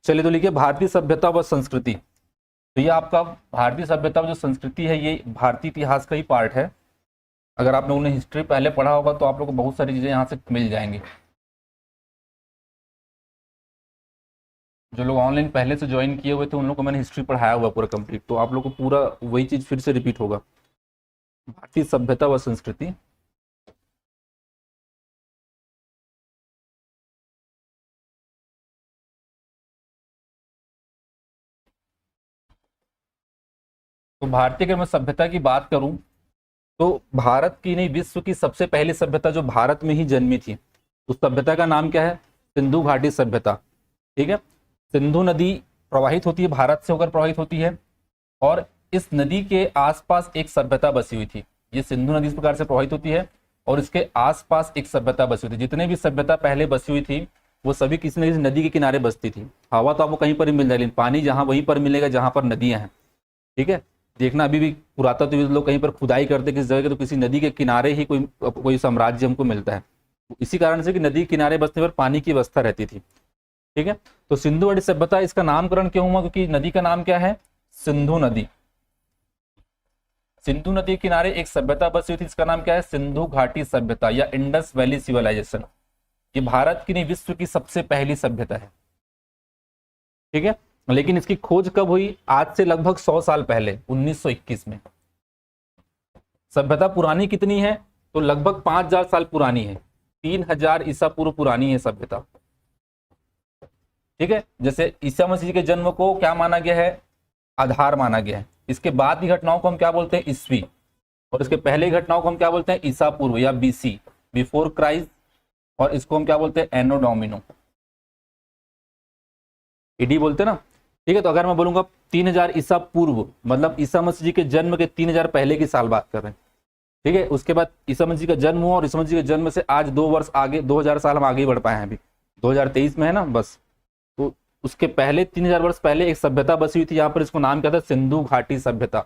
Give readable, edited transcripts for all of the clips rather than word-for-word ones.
चलिए तो लिखिए भारतीय सभ्यता व संस्कृति। तो ये आपका भारतीय सभ्यता व जो संस्कृति है ये भारतीय इतिहास का ही पार्ट है। अगर आप लोगों ने हिस्ट्री पहले पढ़ा होगा तो आप लोगों को बहुत सारी चीजें यहाँ से मिल जाएंगी। जो लोग ऑनलाइन पहले से ज्वाइन किए हुए थे उन लोगों को मैंने हिस्ट्री पढ़ाया हुआ पूरा कंप्लीट, तो आप लोग को पूरा वही चीज फिर से रिपीट होगा। भारतीय सभ्यता व संस्कृति। तो भारतीय अगर मैं सभ्यता की बात करूं तो भारत की नहीं विश्व की सबसे पहली सभ्यता जो भारत में ही जन्मी थी उस सभ्यता का नाम क्या है? सिंधु घाटी सभ्यता। ठीक है, सिंधु नदी प्रवाहित होती है, भारत से होकर प्रवाहित होती है और इस नदी के आसपास एक सभ्यता बसी हुई थी। ये सिंधु नदी इस प्रकार से प्रवाहित होती है और इसके आसपास एक सभ्यता बसी हुई थी। जितने भी सभ्यता पहले बसी हुई थी वो सभी किसी न किसी नदी के किनारे बसती थी। हवा तो आपको कहीं पर ही मिल जाएगी, पानी जहां वहीं पर मिलेगा जहां पर नदियां हैं। ठीक है, देखना अभी भी पुरातत्व लोग कहीं पर खुदाई करते किसी जगह के तो किसी नदी के किनारे ही कोई साम्राज्य हमको मिलता है। इसी कारण से कि नदी के किनारे बसने पर पानी की व्यवस्था रहती थी। ठीक है, तो सिंधु घाटी सभ्यता इसका नामकरण क्यों हुआ? क्योंकि नदी का नाम क्या है? सिंधु नदी। सिंधु नदी के किनारे एक सभ्यता बसी हुई थी, इसका नाम क्या है? सिंधु घाटी सभ्यता या इंडस वैली सिविलाइजेशन। ये भारत की नहीं विश्व की सबसे पहली सभ्यता है। ठीक है, लेकिन इसकी खोज कब हुई? आज से लगभग 100 साल पहले 1921 में। सभ्यता पुरानी कितनी है? तो लगभग 5000 साल पुरानी है, 3000 ईसा पूर्व पुरानी है सभ्यता। ठीक है, जैसे ईसा मसीह के जन्म को क्या माना गया है? आधार माना गया है। इसके बाद की घटनाओं को हम क्या बोलते हैं? ईस्वी। और इसके पहले की घटनाओं को हम क्या बोलते हैं? ईसा पूर्व या बीसी, बिफोर क्राइस्ट। और इसको हम क्या बोलते हैं? एनो डोमिनो, ईडी बोलते हैं ना। ठीक है, तो अगर मैं बोलूंगा 3000 ईसा पूर्व मतलब ईसा मसीह जी के जन्म के 3000 पहले की साल बात कर रहे हैं। ठीक है, उसके बाद ईसा मसीह का जन्म हुआ और ईसा मसीह के जन्म से आज 2 वर्ष आगे 2000 साल हम आगे बढ़ पाए हैं। अभी 2023 में है ना बस। तो उसके पहले 3000 वर्ष पहले एक सभ्यता बसी हुई थी यहाँ पर, इसको नाम क्या था? सिंधु घाटी सभ्यता।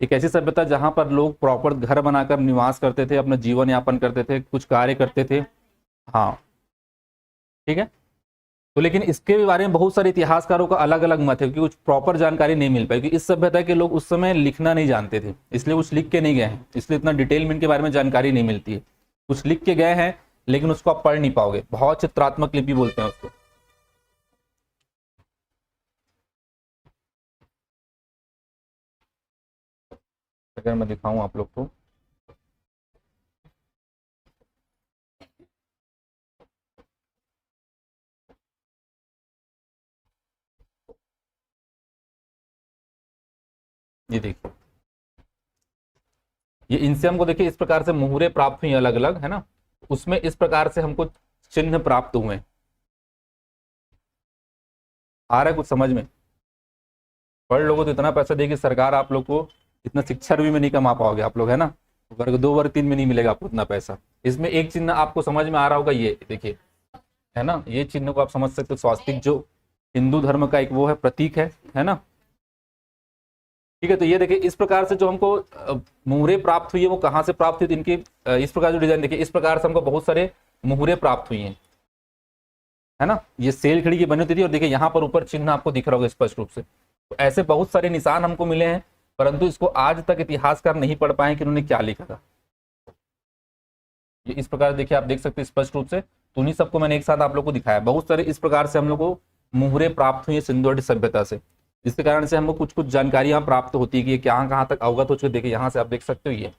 एक ऐसी सभ्यता जहां पर लोग प्रॉपर घर बनाकर निवास करते थे, अपना जीवन यापन करते थे, कुछ कार्य करते थे। हाँ ठीक है, तो लेकिन इसके बारे में बहुत सारे इतिहासकारों का अलग अलग मत है क्योंकि कुछ प्रॉपर जानकारी नहीं मिल पाई, क्योंकि इस सभ्यता के लोग उस समय लिखना नहीं जानते थे, इसलिए कुछ लिख के नहीं गए हैं, इसलिए इतना डिटेल में इनके बारे में जानकारी नहीं मिलती है। कुछ लिख के गए हैं लेकिन उसको आप पढ़ नहीं पाओगे, बहुत चित्रात्मक लिपि बोलते हैं उसको। अगर मैं दिखाऊं आप लोग को, ये देखिए, ये इनसे हमको देखिए इस प्रकार से मुहूरे प्राप्त हुई अलग अलग, है ना। उसमें इस प्रकार से हमको चिन्ह प्राप्त हुए। आ रहा है कुछ समझ में? पढ़ लोगों तो इतना पैसा देगी सरकार, आप लोग को इतना शिक्षा भी में नहीं कमा पाओगे आप लोग, है ना। वर्ग 2 वर्ग 3 में नहीं मिलेगा आपको इतना पैसा। इसमें एक चिन्ह आपको समझ में आ रहा होगा, ये देखिए, है ना। ये चिन्ह को आप समझ सकते हो, स्वास्तिक जो हिंदू धर्म का एक वो है, प्रतीक है ना। ठीक है, तो ये देखिए इस प्रकार से जो हमको मुहरे प्राप्त हुई है वो कहाँ से प्राप्त हुई? इनकी इस प्रकार जो डिजाइन देखिए, इस प्रकार से हमको बहुत सारे मुहरे प्राप्त हुई हैं, है ना। ये सेल खड़ी की बनी होती थी और देखिए यहाँ पर ऊपर चिन्ह आपको दिख रहा होगा स्पष्ट रूप से। तो ऐसे बहुत सारे निशान हमको मिले हैं, परंतु इसको आज तक इतिहासकार नहीं पढ़ पाए कि उन्होंने क्या लिखा था। ये इस प्रकार देखिए, आप देख सकते हैं स्पष्ट रूप से। तो उन्हीं सबको मैंने एक साथ आप लोग को दिखाया। बहुत सारे इस प्रकार से हम लोग को मुहरे प्राप्त हुई है सिंधु घाटी सभ्यता से, जिसके कारण से हमको कुछ कुछ जानकारियां प्राप्त होती है कि कहाँ कहाँ तक अवगत हो चुके। देखिए यहाँ से आप देख सकते हो, ये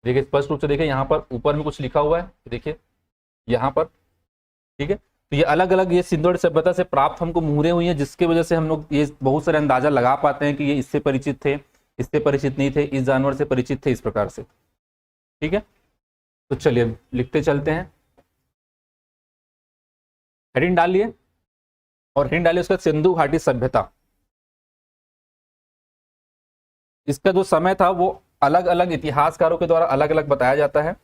देखिए स्पष्ट रूप से, देखिए यहाँ पर ऊपर में कुछ लिखा हुआ है, देखिए यहाँ पर। ठीक है, तो ये अलग अलग ये सिंधु घाटी सभ्यता से प्राप्त हमको मुहरे हुई है, जिसकी वजह से हम लोग ये बहुत सारे अंदाजा लगा पाते हैं कि ये इससे परिचित थे, इससे परिचित नहीं थे, इस जानवर से परिचित थे, इस प्रकार से। ठीक है, तो चलिए लिखते चलते हैं। हेडिंग डाल लिए और हेडिंग डालिए उसका सिंधु घाटी सभ्यता। इसका जो समय था वो अलग अलग इतिहासकारों के द्वारा अलग अलग बताया जाता है।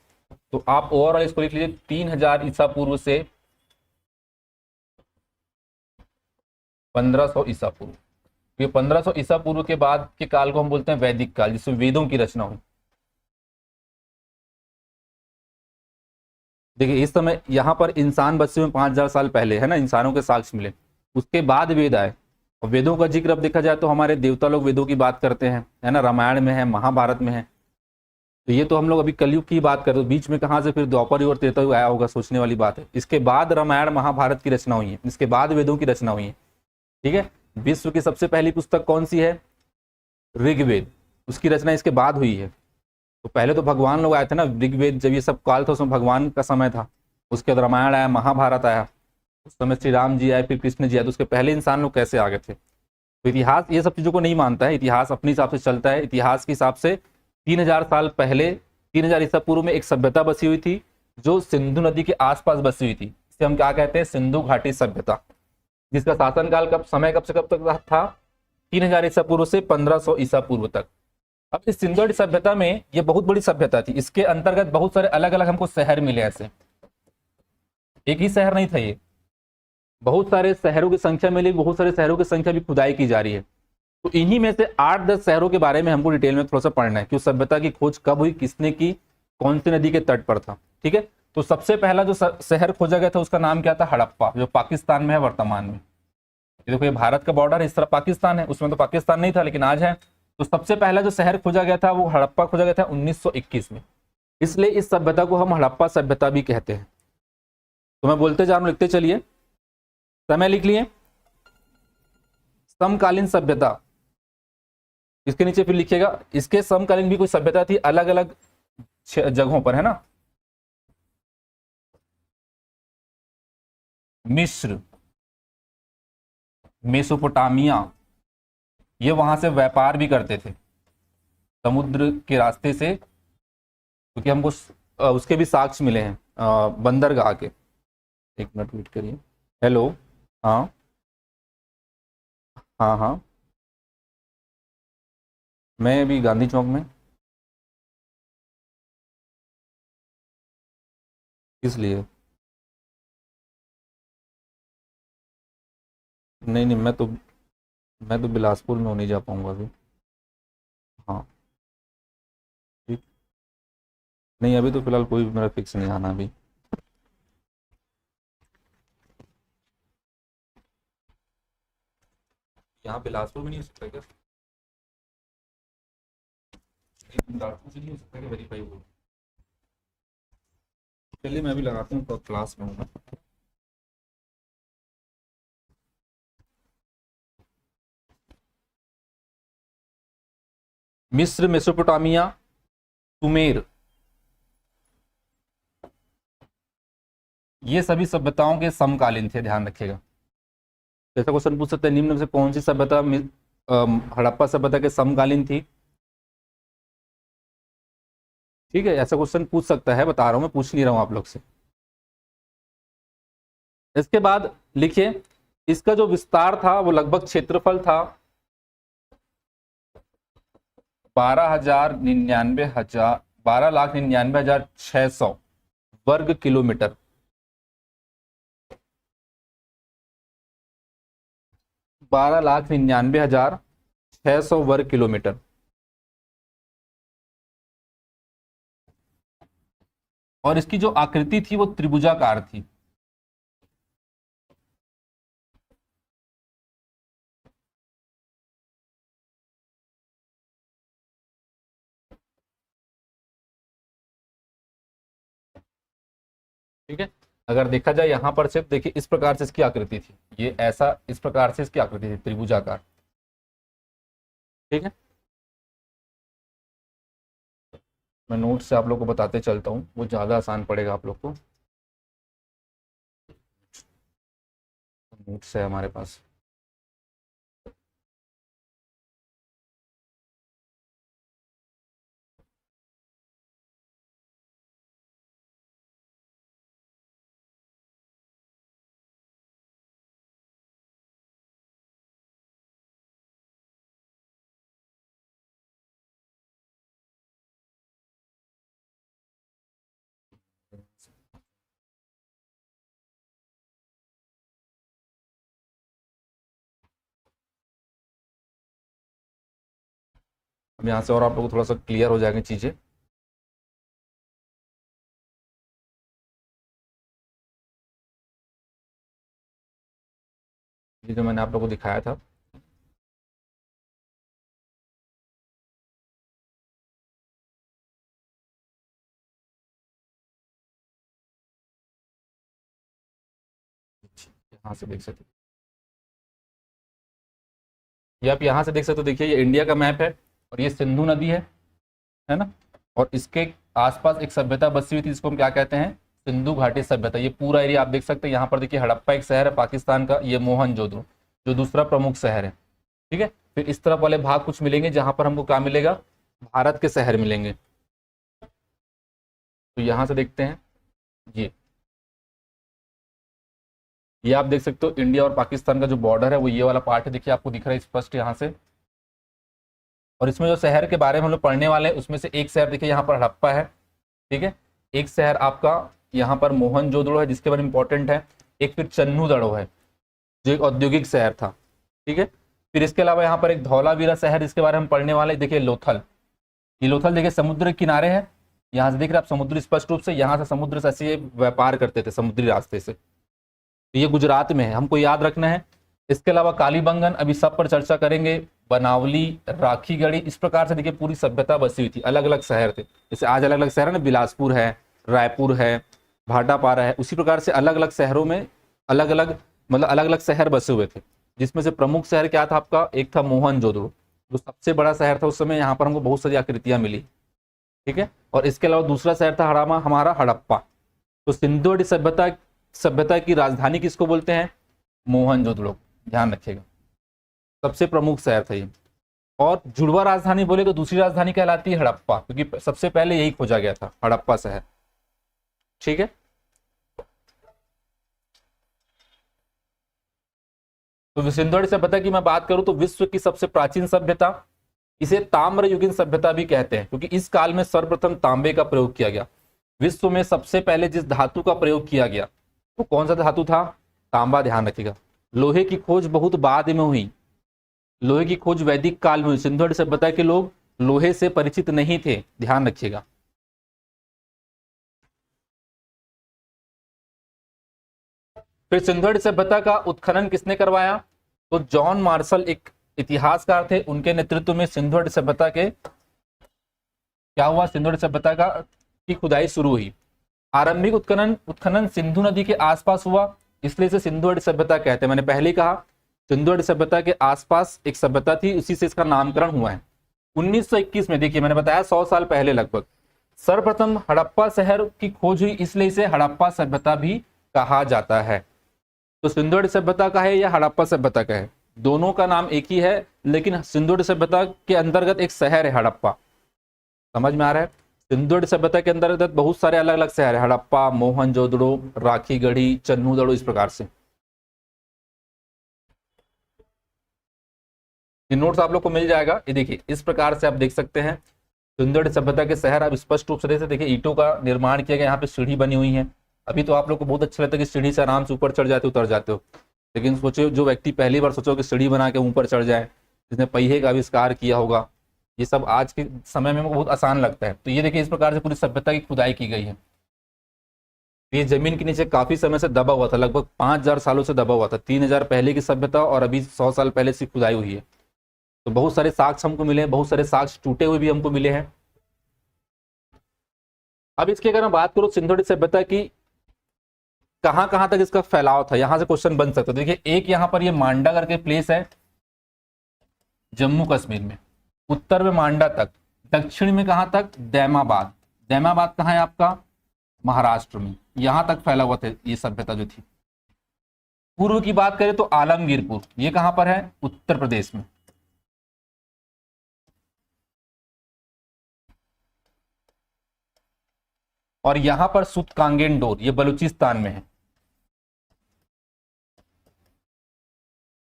तो आप ओवरऑल इसको लिख लीजिए 3000 ईसा पूर्व से 1500 ईसा पूर्व। ये 1500 ईसा पूर्व के बाद के काल को हम बोलते हैं वैदिक काल, जिसमें वेदों की रचना हुई। देखिए इस समय यहाँ पर इंसान बसे हुए 5,000 साल पहले, है ना, इंसानों के साक्ष्य मिले। उसके बाद वेद आए, और वेदों का जिक्र अब देखा जाए तो हमारे देवता लोग वेदों की बात करते हैं, है ना, रामायण में है, महाभारत में है। तो ये तो हम लोग अभी कलयुग की बात करते हैं, बीच में कहाँ से फिर द्वापर युग और त्रेता युग आया होगा, सोचने वाली बात है। इसके बाद रामायण महाभारत की रचना हुई है, इसके बाद वेदों की रचना हुई है। ठीक है, विश्व की सबसे पहली पुस्तक कौन सी है? ऋग्वेद, उसकी रचना इसके बाद हुई है। तो पहले तो भगवान लोग आए थे ना, ऋग्वेद जब ये सब काल था उसमें भगवान का समय था। उसके बाद रामायण आया, महाभारत आया, उस समय श्री राम जी आए, फिर कृष्ण जी आए। तो उसके पहले इंसान लोग कैसे आ गए थे? तो इतिहास ये सब चीजों को नहीं मानता है, इतिहास अपने हिसाब से चलता है। इतिहास के हिसाब से 3,000 साल पहले, 3,000 ईसा पूर्व में एक सभ्यता बसी हुई थी जो सिंधु नदी के आसपास बसी हुई थी। इसे हम क्या कहते हैं? सिंधु घाटी सभ्यता, जिसका शासनकाल कब से कब तक था? 3,000 ईसा पूर्व से 1,500 ईसा पूर्व तक। अब इस सिंधु घाटी सभ्यता में ये बहुत बड़ी सभ्यता थी। इसके अंतर्गत बहुत सारे अलग अलग हमको शहर मिले, ऐसे एक ही शहर नहीं था ये, बहुत सारे शहरों की संख्या मिली, बहुत सारे शहरों की संख्या भी खुदाई की जा रही है। तो इन्हीं में से 8-10 शहरों के बारे में हमको डिटेल में थोड़ा सा पढ़ना है कि उस सभ्यता की खोज कब हुई, किसने की, कौन सी नदी के तट पर था। ठीक है, तो सबसे पहला जो शहर खोजा गया था उसका नाम क्या था? हड़प्पा, जो पाकिस्तान में है वर्तमान में। ये देखो, ये भारत का बॉर्डर है, इस तरफ पाकिस्तान है, उसमें तो पाकिस्तान नहीं था लेकिन आज है। तो सबसे पहला जो शहर खोजा गया था वो हड़प्पा खोजा गया था 1921 में। इसलिए इस सभ्यता को हम हड़प्पा सभ्यता भी कहते हैं। तो मैं बोलते जा रहा हूं, लिखते चलिए, समय लिख लिए। समकालीन सभ्यता, इसके नीचे फिर लिखिएगा इसके समकालीन भी कोई सभ्यता थी अलग अलग जगहों पर, है ना। मिस्र, मेसोपोटामिया, ये वहां से व्यापार भी करते थे समुद्र के रास्ते से, क्योंकि हमको उसके भी साक्ष्य मिले हैं बंदरगाह के। एक मिनट वेट करिए। हेलो, हाँ हाँ हाँ, मैं अभी गांधी चौक में। किस लिए? नहीं नहीं, मैं तो बिलासपुर में नहीं जा पाऊंगा अभी। हाँ, ठीक। नहीं, अभी तो फिलहाल कोई मेरा फिक्स नहीं आना अभी। यहाँ बिलासपुर में नहीं हो सकता क्या? बिलासपुर से नहीं हो सकता क्या वेरीफाई हो? चलिए मैं अभी लगाता हूँ, क्लास में हूँ। मिस्र, मेसोपोटामिया, सुमेर, ये सभी सभ्यताओं के समकालीन थे, ध्यान रखिएगा। जैसा क्वेश्चन पूछ सकते हैं, निम्न में से कौन सी सभ्यता हड़प्पा सभ्यता के समकालीन थी? ठीक है, ऐसा क्वेश्चन पूछ सकता है, बता रहा हूं, मैं पूछ नहीं रहा हूं आप लोग से। इसके बाद लिखिए, इसका जो विस्तार था वो लगभग क्षेत्रफल था 12,99,600 वर्ग किलोमीटर। 12,99,600 वर्ग किलोमीटर। और इसकी जो आकृति थी वो त्रिभुजाकार थी। ठीक है, अगर देखा जाए यहां पर सिर्फ देखिए इस प्रकार से इसकी आकृति थी, ये ऐसा इस प्रकार से इसकी आकृति थी त्रिभुजाकार। ठीक है, मैं नोट से आप लोग को बताते चलता हूँ, वो ज़्यादा आसान पड़ेगा आप लोग को। नोट्स है हमारे पास। अब यहाँ से और आप लोग को थोड़ा सा क्लियर हो जाएंगे चीज़ें। ये जो मैंने आप लोगों को दिखाया था, यहाँ से देख सकते हो, ये आप यहाँ से देख सकते हो। देखिए ये इंडिया का मैप है और ये सिंधु नदी है ना, और इसके आसपास एक सभ्यता बसी हुई थी, इसको हम क्या कहते हैं, सिंधु घाटी सभ्यता। ये पूरा एरिया आप देख सकते हैं। यहाँ पर देखिए हड़प्पा एक शहर है पाकिस्तान का, ये मोहनजोदड़ो जो दूसरा प्रमुख शहर है। ठीक है, फिर इस तरफ वाले भाग कुछ मिलेंगे जहां पर हमको क्या मिलेगा, भारत के शहर मिलेंगे। तो यहां से देखते हैं, ये आप देख सकते हो इंडिया और पाकिस्तान का जो बॉर्डर है वो ये वाला पार्ट है, देखिए आपको दिख रहा है स्पष्ट यहाँ से। और इसमें जो शहर के बारे में हम लोग पढ़ने वाले हैं उसमें से एक शहर देखिए यहाँ पर हड़प्पा है। ठीक है, एक शहर आपका यहाँ पर मोहनजोदड़ो है जिसके बारे में इंपॉर्टेंट है। एक फिर चन्नूदड़ो है जो एक औद्योगिक शहर था। ठीक है, फिर इसके अलावा यहाँ पर एक धौलावीरा शहर जिसके बारे में हम पढ़ने वाले, देखिए लोथल। ये लोथल देखिए समुद्र के किनारे है, यहाँ से देख रहे आप समुद्र स्पष्ट रूप से, यहाँ से समुद्र से ऐसे व्यापार करते थे समुद्री रास्ते से। तो ये गुजरात में है, हमको याद रखना है। इसके अलावा कालीबंगन, अभी सब पर चर्चा करेंगे, बनावली, राखीगढ़ी, इस प्रकार से देखिए पूरी सभ्यता बसी हुई थी। अलग अलग शहर थे, जैसे आज अलग अलग शहर है ना, बिलासपुर है, रायपुर है, भाटापारा है, उसी प्रकार से अलग अलग शहरों में अलग अलग मतलब अलग अलग शहर बसे हुए थे, जिसमें से प्रमुख शहर क्या था आपका, एक था मोहनजोदड़ो जो सबसे बड़ा शहर था उस समय। यहाँ पर हमको बहुत सारी आकृतियां मिली। ठीक है, और इसके अलावा दूसरा शहर था हमारा हड़प्पा। तो सिंधु घाटी सभ्यता की राजधानी किसको बोलते हैं, मोहनजोदड़ो, ध्यान रखिएगा, सबसे प्रमुख शहर था ये। और जुड़वा राजधानी बोले तो दूसरी राजधानी कहलाती है हड़प्पा, क्योंकि सबसे पहले यही खोजा गया था, हड़प्पा शहर। ठीक है, तो सिंधु घाटी सभ्यता की मैं बात करूं तो विश्व की सबसे प्राचीन सभ्यता, इसे ताम्रयुगीन सभ्यता भी कहते हैं, क्योंकि इस काल में सर्वप्रथम तांबे का प्रयोग किया गया। विश्व में सबसे पहले जिस धातु का प्रयोग किया गया वो कौन सा धातु था, तांबा, ध्यान रखिएगा। लोहे की खोज बहुत बाद में हुई, लोहे की खोज वैदिक काल में हुई। सिंधु घाटी सभ्यता के लोग लोहे से परिचित नहीं थे, ध्यान रखिएगा। फिर सिंधु घाटी सभ्यता का उत्खनन किसने करवाया, तो जॉन मार्शल एक इतिहासकार थे, उनके नेतृत्व में सिंधु घाटी सभ्यता के क्या हुआ, सिंधु घाटी सभ्यता की खुदाई शुरू हुई। आरंभिक उत्खनन सिंधु नदी के आसपास हुआ, इसलिए इसे सिंधु घाटी सभ्यता कहते हैं। मैंने पहले ही कहा सिंधु घाटी सभ्यता के आसपास एक सभ्यता थी, उसी से इसका नामकरण हुआ है। 1921 में, देखिए मैंने बताया 100 साल पहले लगभग, सर्वप्रथम हड़प्पा शहर की खोज हुई, इसलिए इसे हड़प्पा सभ्यता भी कहा जाता है। तो सिंधु घाटी सभ्यता का है या हड़प्पा सभ्यता का है, दोनों का नाम एक ही है, लेकिन सिंधु घाटी सभ्यता के अंतर्गत एक शहर है हड़प्पा। समझ में आ रहा है, सिंधु घाटी सभ्यता के अंतर्गत बहुत सारे अलग अलग शहर है, हड़प्पा, मोहनजोदड़ो, राखीगढ़ी, चन्नूदड़ो, इस प्रकार से। ये नोट्स आप लोग को मिल जाएगा। ये देखिए इस प्रकार से आप देख सकते हैं सिंधु घाटी सभ्यता के शहर। अब स्पष्ट रूप से देखिए ईंटों का निर्माण किया गया, यहाँ पे सीढ़ी बनी हुई है। अभी तो आप लोग को बहुत अच्छा लगता है कि सीढ़ी से आराम से ऊपर चढ़ जाते हो, उतर जाते हो, लेकिन सोचो जो व्यक्ति पहली बार सोचो कि सीढ़ी बना के ऊपर चढ़ जाए, जिसने पहिए का आविष्कार किया होगा, ये सब आज के समय में बहुत आसान लगता है। तो ये देखिए इस प्रकार से पूरी सभ्यता की खुदाई की गई है। ये जमीन के नीचे काफी समय से दबा हुआ था, लगभग 5000 सालों से दबा हुआ था। 3000 पहले की सभ्यता और अभी 100 साल पहले से खुदाई हुई है। तो बहुत सारे साक्ष्य हमको मिले हैं, बहुत सारे साक्ष्य टूटे हुए भी हमको मिले हैं। अब इसकी अगर मैं बात करूं सिंधु घाटी सभ्यता की कहां कहां तक इसका फैलाव था, यहां से क्वेश्चन बन सकता है। देखिए एक यहां पर ये मांडा करके प्लेस है जम्मू कश्मीर में, उत्तर में मांडा तक, दक्षिण में कहां तक, दैमाबाद। दैमाबाद कहां है आपका, महाराष्ट्र में, यहां तक फैला हुआ था ये सभ्यता जो थी। पूर्व की बात करें तो आलमगीरपुर, ये कहां पर है, उत्तर प्रदेश में। और यहां पर सुतकांगेंडोर, ये बलूचिस्तान में है,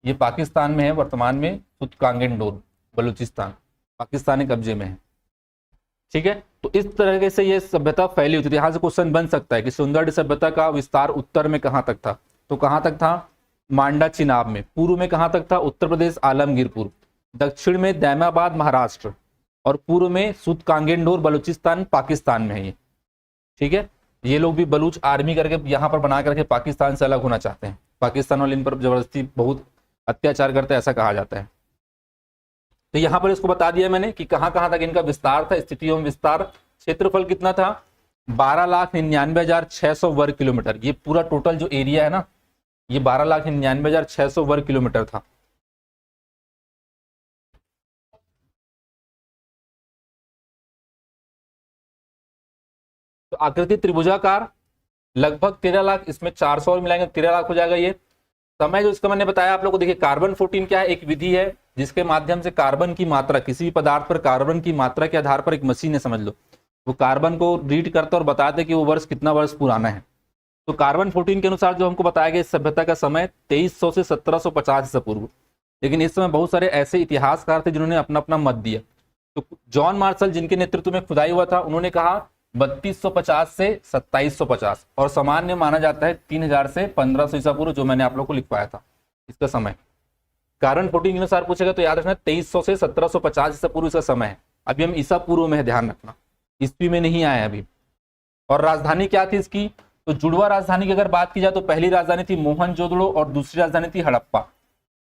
ये पाकिस्तान में है वर्तमान में। सुतकांगेंडोर बलूचिस्तान पाकिस्तानी कब्जे में है। ठीक है, तो इस तरह से ये सभ्यता फैली हुई थी। यहां से क्वेश्चन बन सकता है कि सिंधु घाटी सभ्यता का विस्तार उत्तर में कहां तक था, तो कहां तक था, मांडा चिनाब में। पूर्व में कहां तक था, उत्तर प्रदेश आलमगीरपुर। दक्षिण में दैमाबाद महाराष्ट्र, और पूर्व में सुतकांगेंडोर बलूचिस्तान पाकिस्तान में है ये। ठीक है, ये लोग भी बलूच आर्मी करके यहाँ पर बना करके पाकिस्तान से अलग होना चाहते हैं। पाकिस्तान वाले इन पर जबरदस्ती बहुत अत्याचार करते हैं, ऐसा कहा जाता है। तो यहां पर इसको बता दिया मैंने कि कहां कहां तक इनका विस्तार था, स्थिति एवं विस्तार। क्षेत्रफल कितना था, 12,99,600 वर्ग किलोमीटर। ये पूरा टोटल जो एरिया है ना, ये 12,99,600 वर्ग किलोमीटर था। तो आकृति त्रिभुजाकार, लगभग 13 लाख, इसमें 400 और मिलाएंगे 13 लाख हो जाएगा। ये समय जो इसका मैंने बताया आप लोगों को, देखिए कार्बन 14 क्या है, एक विधि है जिसके माध्यम से कार्बन की मात्रा, किसी भी पदार्थ पर कार्बन की मात्रा के आधार पर एक मशीन है समझ लो, वो कार्बन को रीड करता और बताते कि वो वर्ष कितना वर्ष पुराना है। तो कार्बन 14 के अनुसार जो हमको बताया गया इस सभ्यता का समय 2300 से 1750 ईसा पूर्व। लेकिन इस समय बहुत सारे ऐसे इतिहासकार थे जिन्होंने अपना अपना मत दिया। तो जॉन मार्शल जिनके नेतृत्व में खुदाई हुआ था, उन्होंने कहा 3250 से 2750, और सामान्य माना जाता है 3000 से 1500 ईसा पूर्व, जो मैंने आप लोग को लिखवाया था इसका समय। कार्बन 14 के अनुसार पूछेगा तो याद रखना 2300 से 1750 ईसा पूर्व इसका समय है। अभी हम ईसा पूर्व में है, ध्यान रखना, ईस्वी में नहीं आए अभी। और राजधानी क्या थी इसकी, तो जुड़वा राजधानी की अगर बात की जाए तो पहली राजधानी थी मोहनजोदड़ो और दूसरी राजधानी थी हड़प्पा।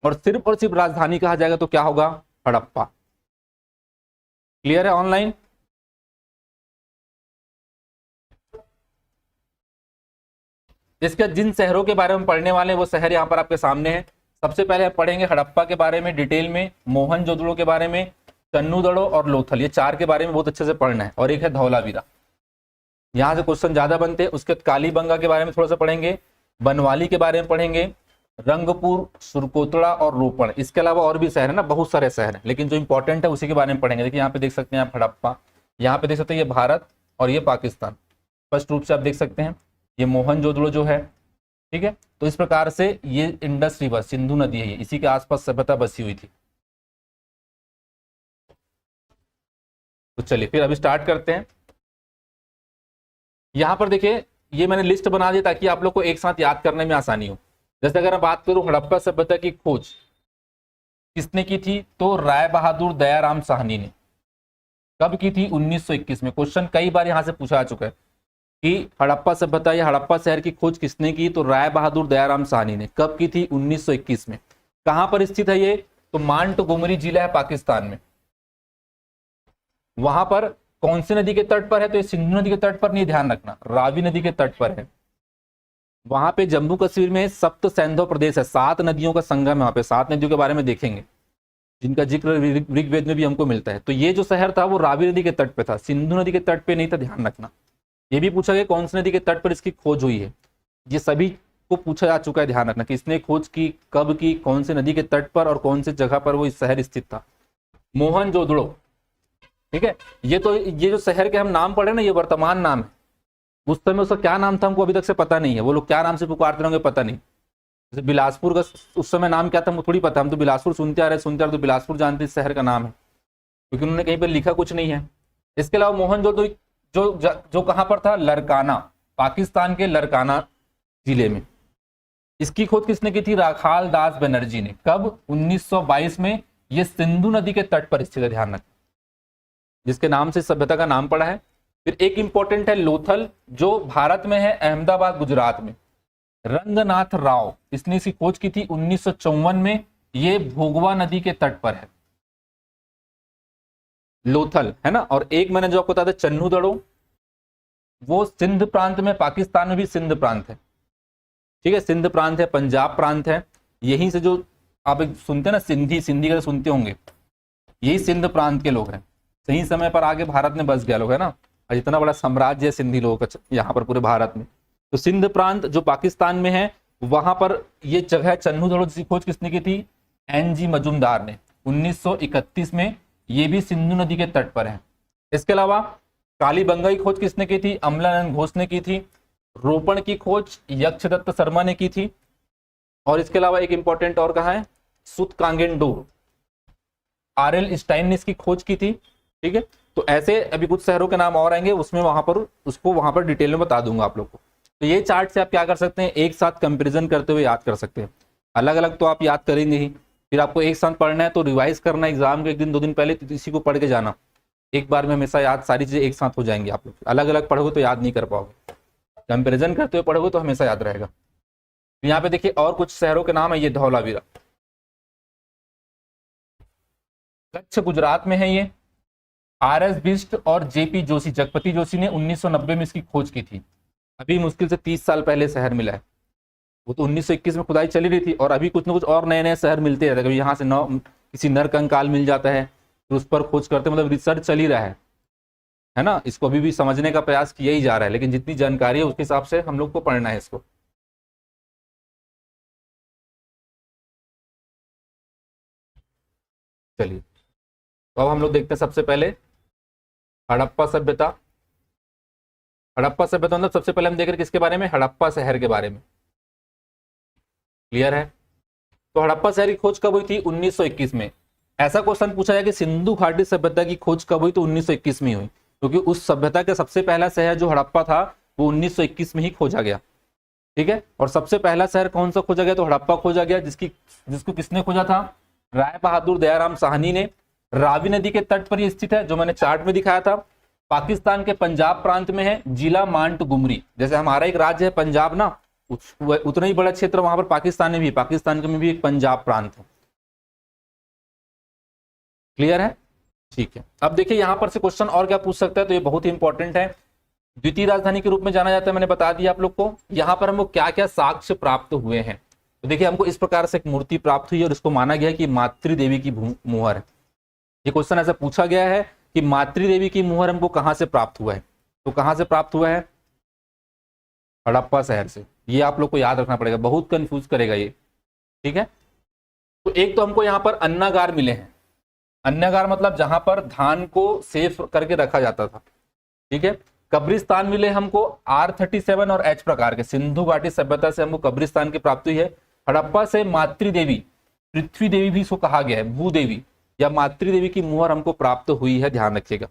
और सिर्फ राजधानी कहा जाएगा तो क्या होगा, हड़प्पा। क्लियर है ऑनलाइन? इसके जिन शहरों के बारे में पढ़ने वाले हैं वो शहर यहाँ पर आपके सामने हैं। सबसे पहले आप पढ़ेंगे हड़प्पा के बारे में डिटेल में, मोहनजोदड़ो के बारे में, चन्नूदड़ो और लोथल, ये चार के बारे में बहुत अच्छे से पढ़ना है। और एक है धौलावीरा, यहाँ से क्वेश्चन ज्यादा बनते हैं। उसके कालीबंगा के बारे में थोड़ा सा पढ़ेंगे, बनवाली के बारे में पढ़ेंगे, रंगपुर, सुरकोतड़ा और रोपण। इसके अलावा और भी शहर है ना, बहुत सारे शहर हैं, लेकिन जो इंपॉर्टेंट है उसी के बारे में पढ़ेंगे। देखिए यहाँ पे देख सकते हैं आप हड़प्पा, यहाँ पे देख सकते हैं ये भारत और ये पाकिस्तान, स्पष्ट रूप से आप देख सकते हैं। ये मोहनजोदड़ो जो है, ठीक है। तो इस प्रकार से ये इंडस रिवर, सिंधु नदी है, ये इसी के आसपास सभ्यता बसी हुई थी। तो चलिए फिर अभी स्टार्ट करते हैं। यहां पर देखिए ये मैंने लिस्ट बना दी ताकि आप लोग को एक साथ याद करने में आसानी हो। जैसे अगर मैं बात करूं हड़प्पा सभ्यता की खोज किसने की थी, तो राय बहादुर दयाराम साहनी ने। कब की थी, 1921 में। क्वेश्चन कई बार यहां से पूछा जा चुका है कि हड़प्पा सभ्यता या हड़प्पा शहर की खोज किसने की, तो राय बहादुर दयाराम साहनी ने। कब की थी, 1921 में। कहां पर स्थित है ये, तो मांटगोमरी जिला है पाकिस्तान में। वहां पर कौन सी नदी के तट पर है, तो ये सिंधु नदी के तट पर नहीं, ध्यान रखना, रावी नदी के तट पर है। वहां पे जम्मू कश्मीर में सप्त सैंधव प्रदेश है, 7 नदियों का संगम है। वहां पे 7 नदियों के बारे में देखेंगे जिनका जिक्र ऋग्वेद में भी हमको मिलता है। तो ये जो शहर था वो रावी नदी के तट पे था, सिंधु नदी के तट पे नहीं था, ध्यान रखना। ये भी पूछा गया कौन सी नदी के तट पर इसकी खोज हुई है, ये सभी को पूछा जा चुका है, ध्यान रखना कि इसने खोज की, कब की, कौन सी नदी के तट पर और कौन सी जगह पर वो इस शहर स्थित था। मोहनजोदड़ो, ठीक है। ये जो शहर के हम नाम पढ़े ना, ये वर्तमान नाम है। उस समय उसका क्या नाम था हमको अभी तक से पता नहीं है, वो लोग क्या नाम से पुकारते होंगे पता नहीं। जैसे बिलासपुर का उस समय नाम क्या था हमको थोड़ी पता, हम तो बिलासपुर सुनते आ रहे तो बिलासपुर जानते इस शहर का नाम है, क्योंकि उन्होंने कहीं पर लिखा कुछ नहीं है। इसके अलावा मोहनजोदड़ो जो कहां पर था, लरकाना, पाकिस्तान के लरकाना जिले में। इसकी खोज किसने की थी, राखाल दास बनर्जी ने। कब, 1922 में। ये सिंधु नदी के तट पर स्थित है, ध्यान रखना, जिसके नाम से सभ्यता का नाम पड़ा है। फिर एक इंपॉर्टेंट है लोथल, जो भारत में है, अहमदाबाद गुजरात में। रंगनाथ राव, इसने इसकी खोज की थी 1954 में। ये भोगवा नदी के तट पर है, लोथल है ना। और एक मैंने जो आपको बताया था चन्नूदड़ो, वो सिंध प्रांत में, पाकिस्तान में भी सिंध प्रांत है, ठीक है, सिंध प्रांत है, पंजाब प्रांत है। यहीं से जो आप सुनते हैं ना सिंधी का सुनते होंगे, यही सिंध प्रांत के लोग हैं। सही समय पर आगे भारत में बस गया लोग, है ना। और इतना बड़ा साम्राज्य है सिंधी लोगों का यहाँ पर पूरे भारत में। तो सिंध प्रांत जो पाकिस्तान में है, वहां पर ये जगह चन्नूदड़ो की खोज किसने की थी, NG मजूमदार ने, 1931 में। ये भी सिंधु नदी के तट पर है। इसके अलावा कालीबंगा की खोज किसने की थी, अमलानंद घोष ने की थी। रोपण की खोज यक्षदत्त शर्मा ने की थी। और इसके अलावा एक इंपॉर्टेंट और कहा है, सुतकांगेंडो, RL स्टाइन ने इसकी खोज की थी, ठीक है। तो ऐसे अभी कुछ शहरों के नाम और आएंगे, उसमें वहां पर डिटेल में बता दूंगा आप लोग को। तो ये चार्ट से आप क्या कर सकते हैं, एक साथ कंपैरिजन करते हुए याद कर सकते हैं। अलग अलग तो आप याद करेंगे ही, फिर आपको एक साथ पढ़ना है तो रिवाइज करना एग्जाम के 1 दिन 2 दिन पहले, तो इसी को पढ़ के जाना। एक बार में हमेशा याद, सारी चीजें एक साथ हो जाएंगी। आप लोग अलग अलग पढ़ोगे तो याद नहीं कर पाओगे, कंपैरिजन करते हुए पढ़ोगे तो हमेशा याद रहेगा। तो यहाँ पे देखिए और कुछ शहरों के नाम है, ये धौलावीरा, कच्छ गुजरात में है ये। RS बिष्ट और JP जोशी, जगपति जोशी ने 1990 में इसकी खोज की थी। अभी मुश्किल से 30 साल पहले शहर मिला है। वो तो 1921 में खुदाई चली रही थी और अभी कुछ ना कुछ और नए नए शहर मिलते रहते हैं। कभी यहाँ से किसी नर कंकाल मिल जाता है तो उस पर खोज करते, मतलब रिसर्च चल ही रहा है ना। इसको अभी भी समझने का प्रयास किया ही जा रहा है, लेकिन जितनी जानकारी है उसके हिसाब से हम लोग को पढ़ना है इसको। चलिए तो अब हम लोग देखते हैं सबसे पहले हड़प्पा सभ्यता। हड़प्पा सभ्यता मतलब सबसे पहले हम देख रहे हैं किसके बारे में, हड़प्पा शहर के बारे में। क्लियर है। तो हड़प्पा शहर की खोज कब हुई थी, 1921 में। ऐसा क्वेश्चन पूछा जाए कि सिंधु घाटी सभ्यता की खोज कब हुई, तो 1921 में हुई, क्योंकि उस सभ्यता का सबसे पहला शहर जो हड़प्पा था वो 1921 में ही खोजा गया। ठीक है। और सबसे पहला शहर कौन सा खोजा गया, तो हड़प्पा खोजा गया, जिसको किसने खोजा था, राय बहादुर दयाराम साहनी ने। रावी नदी के तट पर ये स्थित है, जो मैंने चार्ट में दिखाया था। पाकिस्तान के पंजाब प्रांत में है, जिला मांटगुमरी। जैसे हमारा एक राज्य है पंजाब ना, उतना ही बड़ा क्षेत्र वहां पर पाकिस्तान में भी, पाकिस्तान में भी एक पंजाब प्रांत है। क्लियर है। ठीक है। अब देखिए यहां पर से क्वेश्चन और क्या पूछ सकता है, तो ये बहुत ही इंपॉर्टेंट है। द्वितीय राजधानी के रूप में जाना जाता है, मैंने बता दिया आप लोग को। यहां पर हमको क्या क्या साक्ष्य प्राप्त हुए हैं, तो देखिए हमको इस प्रकार से एक मूर्ति प्राप्त हुई है और इसको माना गया है कि मातृ देवी की मुहर है। ये क्वेश्चन ऐसा पूछा गया है कि मातृ देवी की मुहर हमको कहां से प्राप्त हुआ है, तो कहां से प्राप्त हुआ है, हड़प्पा शहर से। ये आप लोग को याद रखना पड़ेगा, बहुत कंफ्यूज करेगा ये। ठीक है। तो एक तो हमको यहाँ पर अन्नागार मिले हैं। अन्नागार मतलब जहां पर धान को सेफ करके रखा जाता था। ठीक है। कब्रिस्तान मिले हमको R37 और H प्रकार के। सिंधु घाटी सभ्यता से हमको कब्रिस्तान की प्राप्ति हुई है। हड़प्पा से मातृ देवी, पृथ्वी देवी भी इसको कहा गया है, भूदेवी या मातृ देवी की मुहर हमको प्राप्त हुई है, ध्यान रखिएगा।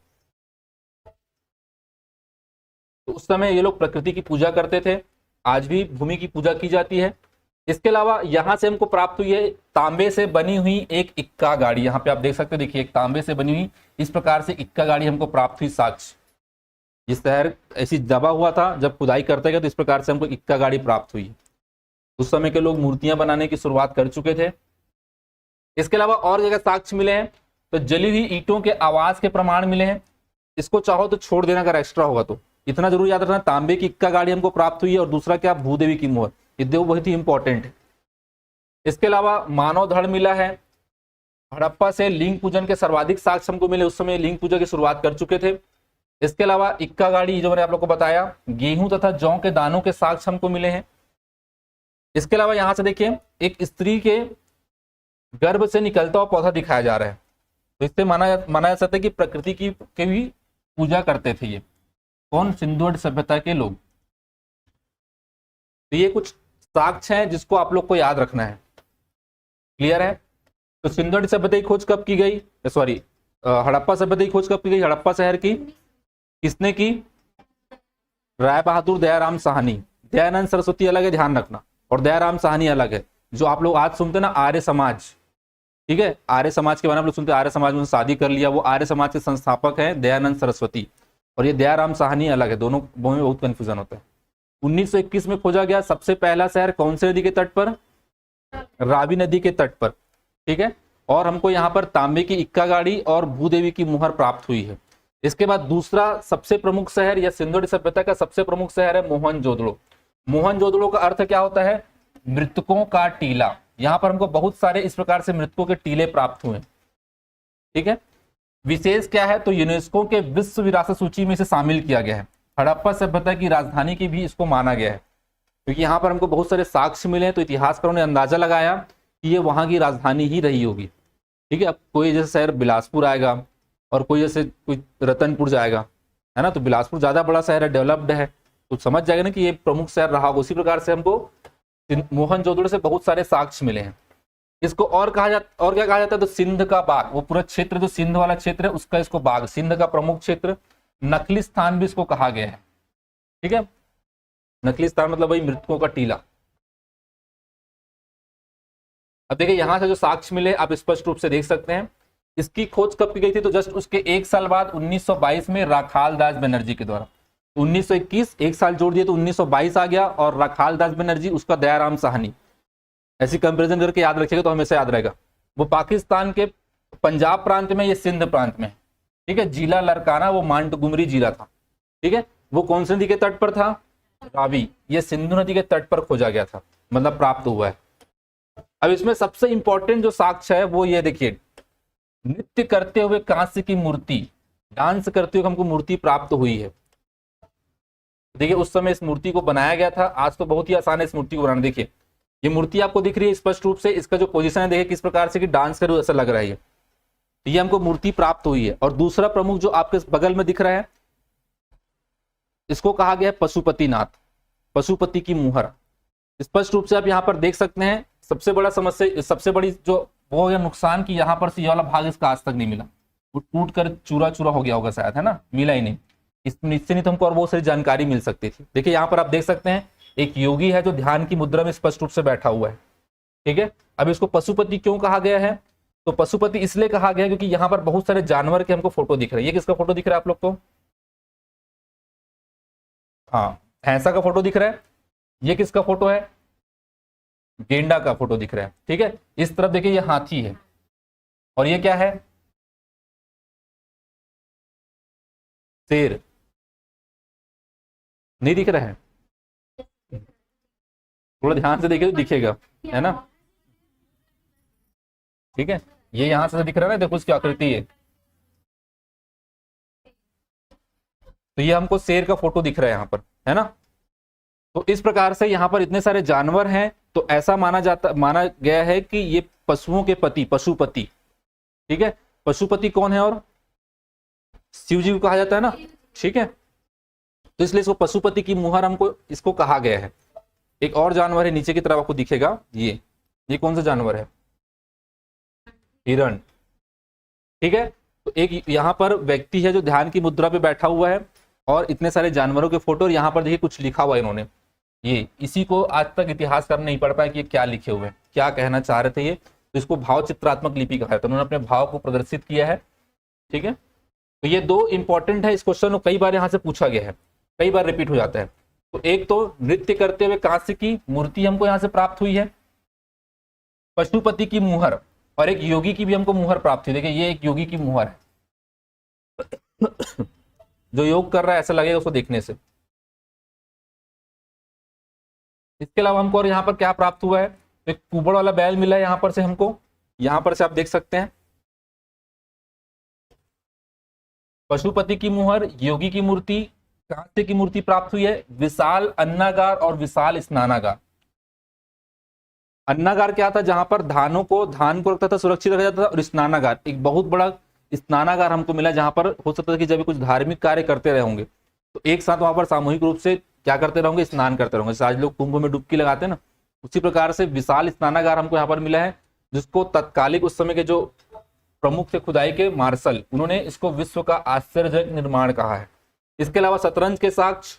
तो उस समय ये लोग प्रकृति की पूजा करते थे, आज भी भूमि की पूजा की जाती है। इसके अलावा यहां से हमको प्राप्त हुई है तांबे से बनी हुई एक इक्का गाड़ी। यहाँ पे आप देख सकते हैं, देखिए एक तांबे से बनी हुई इस प्रकार से इक्का गाड़ी हमको प्राप्त हुई साक्ष्य। ये शहर ऐसी दबा हुआ था जब खुदाई करते गए, तो इस प्रकार से हमको इक्का गाड़ी प्राप्त हुई। उस समय के लोग मूर्तियां बनाने की शुरुआत कर चुके थे। इसके अलावा और जगह साक्ष्य मिले हैं, तो जली हुई ईंटों के आवाज के प्रमाण मिले हैं। इसको चाहो तो छोड़ देना अगर एक्स्ट्रा होगा तो। इतना जरूर याद रखना, तांबे की इक्का गाड़ी हमको प्राप्त हुई है और दूसरा क्या, भूदेवी की मुहर। ये दो बहुत ही इंपॉर्टेंट है। इसके अलावा मानव धड़ मिला है। हड़प्पा से लिंग पूजन के सर्वाधिक साक्ष्य हमको मिले, उस समय लिंग पूजा की शुरुआत कर चुके थे। इसके अलावा इक्का गाड़ी जो मैंने आप लोग को बताया, गेहूं तथा जौ के दानों के साक्ष्य हमको मिले हैं। इसके अलावा यहां से देखिए एक स्त्री के गर्भ से निकलता हुआ पौधा दिखाया जा रहा है, तो इससे माना जा सकता है कि प्रकृति की भी पूजा करते थे ये कौन, सिंधु घाटी सभ्यता के लोग। तो ये कुछ साक्ष्य हैं जिसको आप लोग को याद रखना है। क्लियर है। तो सिंधु घाटी सभ्यता की खोज कब की गई, सॉरी हड़प्पा सभ्यता की खोज कब की गई, हड़प्पा शहर की किसने की, राय बहादुर दयाराम साहनी। दयानंद सरस्वती अलग है, ध्यान रखना, और दयाराम साहनी अलग है। जो आप लोग आज सुनते हैं ना आर्य समाज, ठीक है, आर्य समाज के बारे में आप लोग सुनते हैं, आर्य समाज में शादी कर लिया, वो आर्य समाज के संस्थापक हैं दयानंद सरस्वती, और ये दयाराम साहनी अलग है। दोनों में बहुत कंफ्यूजन होता है। 1921 में खोजा गया सबसे पहला शहर कौन से नदी के तट पर, रावी नदी के तट पर। ठीक है। और हमको यहाँ पर तांबे की इक्का गाड़ी और भूदेवी की मुहर प्राप्त हुई है। इसके बाद दूसरा सबसे प्रमुख शहर या सिंधु घाटी सभ्यता का सबसे प्रमुख शहर है मोहनजोदड़ो। मोहनजोदड़ो का अर्थ क्या होता है, मृतकों का टीला। यहां पर हमको बहुत सारे इस प्रकार से मृतकों के टीले प्राप्त हुए। ठीक है। विशेष क्या है, तो यूनेस्को के विश्व विरासत सूची में इसे शामिल किया गया है। हड़प्पा सभ्यता की राजधानी की भी इसको माना गया है, क्योंकि यहाँ पर हमको बहुत सारे साक्ष्य मिले हैं। तो इतिहासकारों ने अंदाजा लगाया कि ये वहां की राजधानी ही रही होगी। ठीक है। अब कोई जैसे शहर बिलासपुर आएगा और कोई जैसे कोई रतनपुर जाएगा, है ना, तो बिलासपुर ज्यादा बड़ा शहर है, डेवलप्ड है, तो समझ जाएगा ना कि ये प्रमुख शहर रहा होगा। उसी प्रकार से हमको मोहनजोदड़ो से बहुत सारे साक्ष्य मिले हैं। इसको और क्या कहा जाता है, तो सिंध का बाग। वो पूरा क्षेत्र जो सिंध वाला क्षेत्र है उसका इसको बाग, सिंध का प्रमुख क्षेत्र। नकली स्थान भी इसको कहा गया है। ठीक है। नकली स्थान मतलब वही मृतकों का टीला। अब देखिए यहां से जो साक्ष्य मिले आप स्पष्ट रूप से देख सकते हैं। इसकी खोज कब की गई थी, तो जस्ट उसके एक साल बाद 1922 में राखाल दास बनर्जी के द्वारा। 1921 एक साल जोड़ दिए तो 1922 आ गया, और राखाल दास बनर्जी उसका दयाराम साहनी। ऐसी कंपैरिजन करके याद रखिएगा तो हमेशा याद रहेगा। वो पाकिस्तान के पंजाब प्रांत में, ये सिंध प्रांत में, ठीक है। जिला लरकाना वो मांटगुमरी जिला था, ठीक है। वो कौन सी नदी के तट पर था? रावी। ये सिंधु नदी के तट पर खोजा गया था, मतलब प्राप्त हुआ है। अब इसमें सबसे इंपॉर्टेंट जो साक्ष्य है वो ये देखिए, नृत्य करते हुए कांस्य की मूर्ति, डांस करते हुए हमको मूर्ति प्राप्त हुई है। देखिए उस समय इस मूर्ति को बनाया गया था, आज तो बहुत ही आसान है इस मूर्ति को बनाना। देखिए ये मूर्ति आपको दिख रही है स्पष्ट रूप से, इसका जो पोजीशन है देखिए किस प्रकार से कि डांस कर ऐसा लग रहा है। ये हमको मूर्ति प्राप्त हुई है। और दूसरा प्रमुख जो आपके बगल में दिख रहा है, इसको कहा गया है पशुपतिनाथ, पशुपति की मुहर। स्पष्ट रूप से आप यहाँ पर देख सकते हैं। सबसे बड़ा समस्या, सबसे बड़ी जो वो या नुकसान की यहाँ पर से ये वाला भाग इसका आज तक नहीं मिला, वो टूट कर चूरा चूरा हो गया होगा शायद, है ना, मिला ही नहीं। इससे नहीं तो हमको और बहुत सारी जानकारी मिल सकती थी। देखिए यहाँ पर आप देख सकते हैं एक योगी है जो ध्यान की मुद्रा में स्पष्ट रूप से बैठा हुआ है, ठीक है। अब इसको पशुपति क्यों कहा गया है? तो पशुपति इसलिए कहा गया क्योंकि यहाँ पर बहुत सारे जानवर के हमको फोटो दिख रहे हैं। ये किसका फोटो दिख रहा है आप लोग को? हाँ, भैंसा का फोटो दिख रहा है। ये किसका फोटो है? गेंडा का फोटो दिख रहा है, ठीक है। इस तरफ देखिए ये हाथी है, और ये क्या है? शेर। नहीं दिख रहा है? थोड़ा ध्यान से देखिए तो दिखेगा, है ना, ठीक है। ये यहां से दिख रहा है ना, देखो उसकी आकृति है। तो ये हमको शेर का फोटो दिख रहा है यहाँ पर, है ना। तो इस प्रकार से यहाँ पर इतने सारे जानवर हैं, तो ऐसा माना गया है कि ये पशुओं के पति, पशुपति, ठीक है। पशुपति कौन है? और शिव जी को कहा जाता है ना, ठीक है। तो इसलिए इसको पशुपति की मुहर हमको इसको कहा गया है। एक और जानवर है नीचे की तरफ आपको दिखेगा, ये कौन सा जानवर है? हिरण, ठीक है। तो एक यहाँ पर व्यक्ति है जो ध्यान की मुद्रा पे बैठा हुआ है, और इतने सारे जानवरों के फोटो, और यहाँ पर देखिए कुछ लिखा हुआ है इन्होंने। ये इसी को आज तक इतिहासकार नहीं पढ़ पाया कि ये क्या लिखे हुए हैं, क्या कहना चाह रहे थे ये। तो इसको भाव चित्रात्मक लिपि कहा है, तो उन्होंने अपने भाव को प्रदर्शित किया है, ठीक है। तो ये दो इंपॉर्टेंट है, इस क्वेश्चन को कई बार यहाँ से पूछा गया है, कई बार रिपीट हो जाता है। तो एक तो नृत्य करते हुए कांस्य की मूर्ति हमको यहाँ से प्राप्त हुई है, पशुपति की मुहर, और एक योगी की भी हमको मुहर प्राप्त हुई। देखिए ये एक योगी की मुहर है जो योग कर रहा है, ऐसा लगेगा उसको देखने से। इसके अलावा हमको और यहाँ पर क्या प्राप्त हुआ है? एक कुबड़ वाला बैल मिला है यहाँ पर से हमको, यहाँ पर से आप देख सकते हैं। पशुपति की मुहर, योगी की मूर्ति, कांस्य की मूर्ति प्राप्त हुई है, विशाल अन्नागार और विशाल स्नानागार। अन्नागार क्या था? जहां पर धान को रखता था, सुरक्षित रखा जाता था। और स्नानागार एक बहुत बड़ा स्नानागार हमको मिला, जहां पर हो सकता है कि जब कुछ धार्मिक कार्य करते रहे होंगे तो एक साथ वहां पर सामूहिक रूप से क्या करते रहोगे? स्नान करते रहोगे। जैसे आज लोग कुंभ में डुबकी लगाते हैं ना, उसी प्रकार से विशाल स्नानागार हमको यहाँ पर मिला है, जिसको तत्कालिक उस समय के जो प्रमुख थे खुदाई के मार्शल, उन्होंने इसको विश्व का आश्चर्यजनक निर्माण कहा है। इसके अलावा शतरंज के साक्ष्य,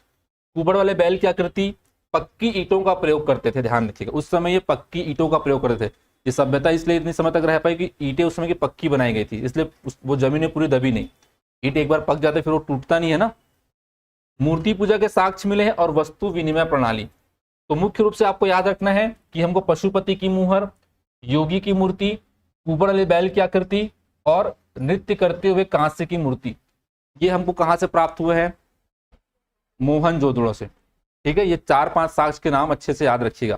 कुबड़ वाले बैल की आकृति, पक्की ईंटों का प्रयोग करते थे। ध्यान रखिएगा उस समय ये पक्की ईंटों का प्रयोग करते थे। ये सभ्यता इसलिए इतनी समय तक रह पाई कि ईंटें उस समय की पक्की बनाई गई थी, इसलिए वो जमीनें पूरी दबी नहीं। ईंट एक बार पक जाते फिर वो टूटता नहीं है ना। मूर्ति पूजा के साक्ष्य मिले हैं, और वस्तु विनिमय प्रणाली। तो मुख्य रूप से आपको याद रखना है कि हमको पशुपति की मुहर, योगी की मूर्ति, कुबड़ वाले बैल की आकृति और नृत्य करते हुए कांस्य की मूर्ति, ये हमको कहां से प्राप्त हुए हैं? मोहनजोदड़ो से, ठीक है। ये 4-5 साक्ष्य के नाम अच्छे से याद रखिएगा।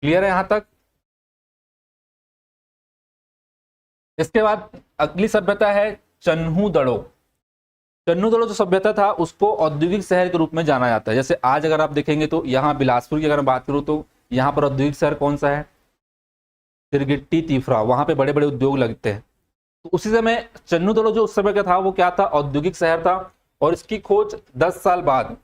क्लियर है यहां तक? इसके बाद अगली सभ्यता है चन्हू-दड़ो। चन्हू-दड़ो जो सभ्यता था उसको औद्योगिक शहर के रूप में जाना जाता है। जैसे आज अगर आप देखेंगे तो यहाँ बिलासपुर की अगर मैं बात करूँ तो यहाँ पर औद्योगिक शहर कौन सा है? सिरगिट्टी, तीफरा, वहां पे बड़े बड़े उद्योग लगते हैं। तो उसी समय चन्हू-दड़ो जो उस समय का था वो क्या था? औद्योगिक शहर था। और इसकी खोज 10 साल बाद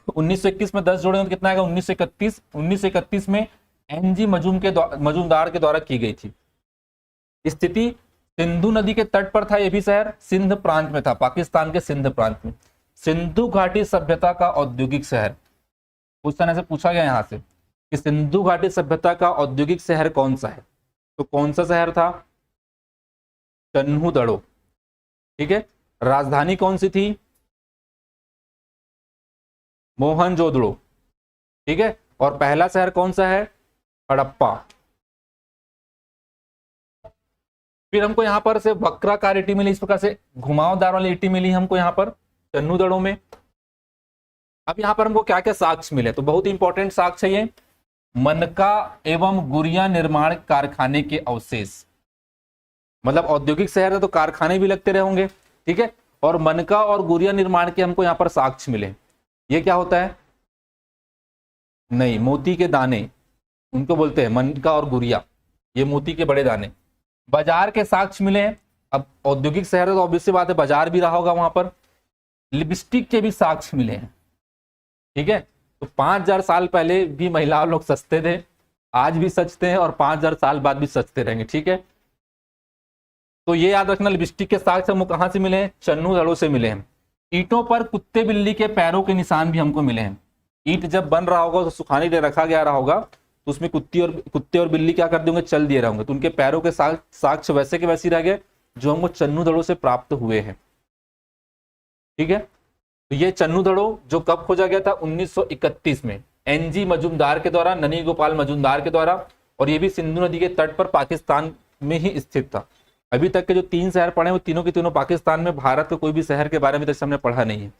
1921 में 10 जोड़े तो कितना आएगा? 1931 में एनजी मजूमदार के द्वारा की गई थी। स्थिति सिंधु नदी के तट पर था। यह भी शहर सिंध प्रांत में था, पाकिस्तान के सिंध प्रांत में। सिंधु घाटी सभ्यता का औद्योगिक शहर, उस तरह से पूछा गया यहां से कि सिंधु घाटी सभ्यता का औद्योगिक शहर कौन सा है? तो कौन सा शहर था? चन्हू-दड़ो, ठीक है। राजधानी कौन सी थी? मोहनजोदड़ो, ठीक है। और पहला शहर कौन सा है? हड़प्पा। फिर हमको यहाँ पर से वक्राकार ईंटें मिली, इस प्रकार से घुमावदार वाली ईंटें मिली हमको यहाँ पर चन्नूदड़ों में। अब यहाँ पर हमको क्या क्या साक्ष्य मिले, तो बहुत इंपॉर्टेंट साक्ष्य है ये, मनका एवं गुड़िया निर्माण कारखाने के अवशेष। मतलब औद्योगिक शहर है तो कारखाने भी लगते रहे होंगे, ठीक है। और मनका और गुड़िया निर्माण के हमको यहाँ पर साक्ष्य मिले। ये क्या होता है? नहीं, मोती के दाने, उनको बोलते हैं मनका और गुड़िया, ये मोती के बड़े दाने। बाजार के साक्ष्य मिले हैं। अब औद्योगिक शहर है तो ऑब्वियस सी बात है बाजार भी रहा होगा वहां पर। लिपस्टिक के भी साक्ष्य मिले हैं, ठीक है। तो 5000 साल पहले भी महिला लोग सचते थे, आज भी सचते हैं और 5000 साल बाद भी सचते रहेंगे, ठीक है। तो ये याद रखना, लिपस्टिक के साक्ष्य हमको कहां से मिले हैं? चन्नूदड़ों से मिले हैं। ईंटों पर कुत्ते बिल्ली के पैरों के निशान भी हमको मिले हैं। ईंट जब बन रहा होगा तो सुखाने के लिए रखा गया रहा होगा, तो उसमें कुत्ते और बिल्ली क्या कर देंगे? चल दिए रहेंगे, तो उनके पैरों के साक्ष्य वैसे के वैसे रह गए जो हमको चन्नूदड़ों से प्राप्त हुए हैं, ठीक है। तो ये चन्नूदड़ों जो कब खोजा गया था? 1931 में एनजी मजूमदार के द्वारा, ननी गोपाल मजूमदार के द्वारा, और ये भी सिंधु नदी के तट पर पाकिस्तान में ही स्थित था। अभी तक के जो 3 शहर पढ़े वो तीनों के तीनों पाकिस्तान में, भारत के कोई भी शहर के बारे में तक हमने पढ़ा नहीं है।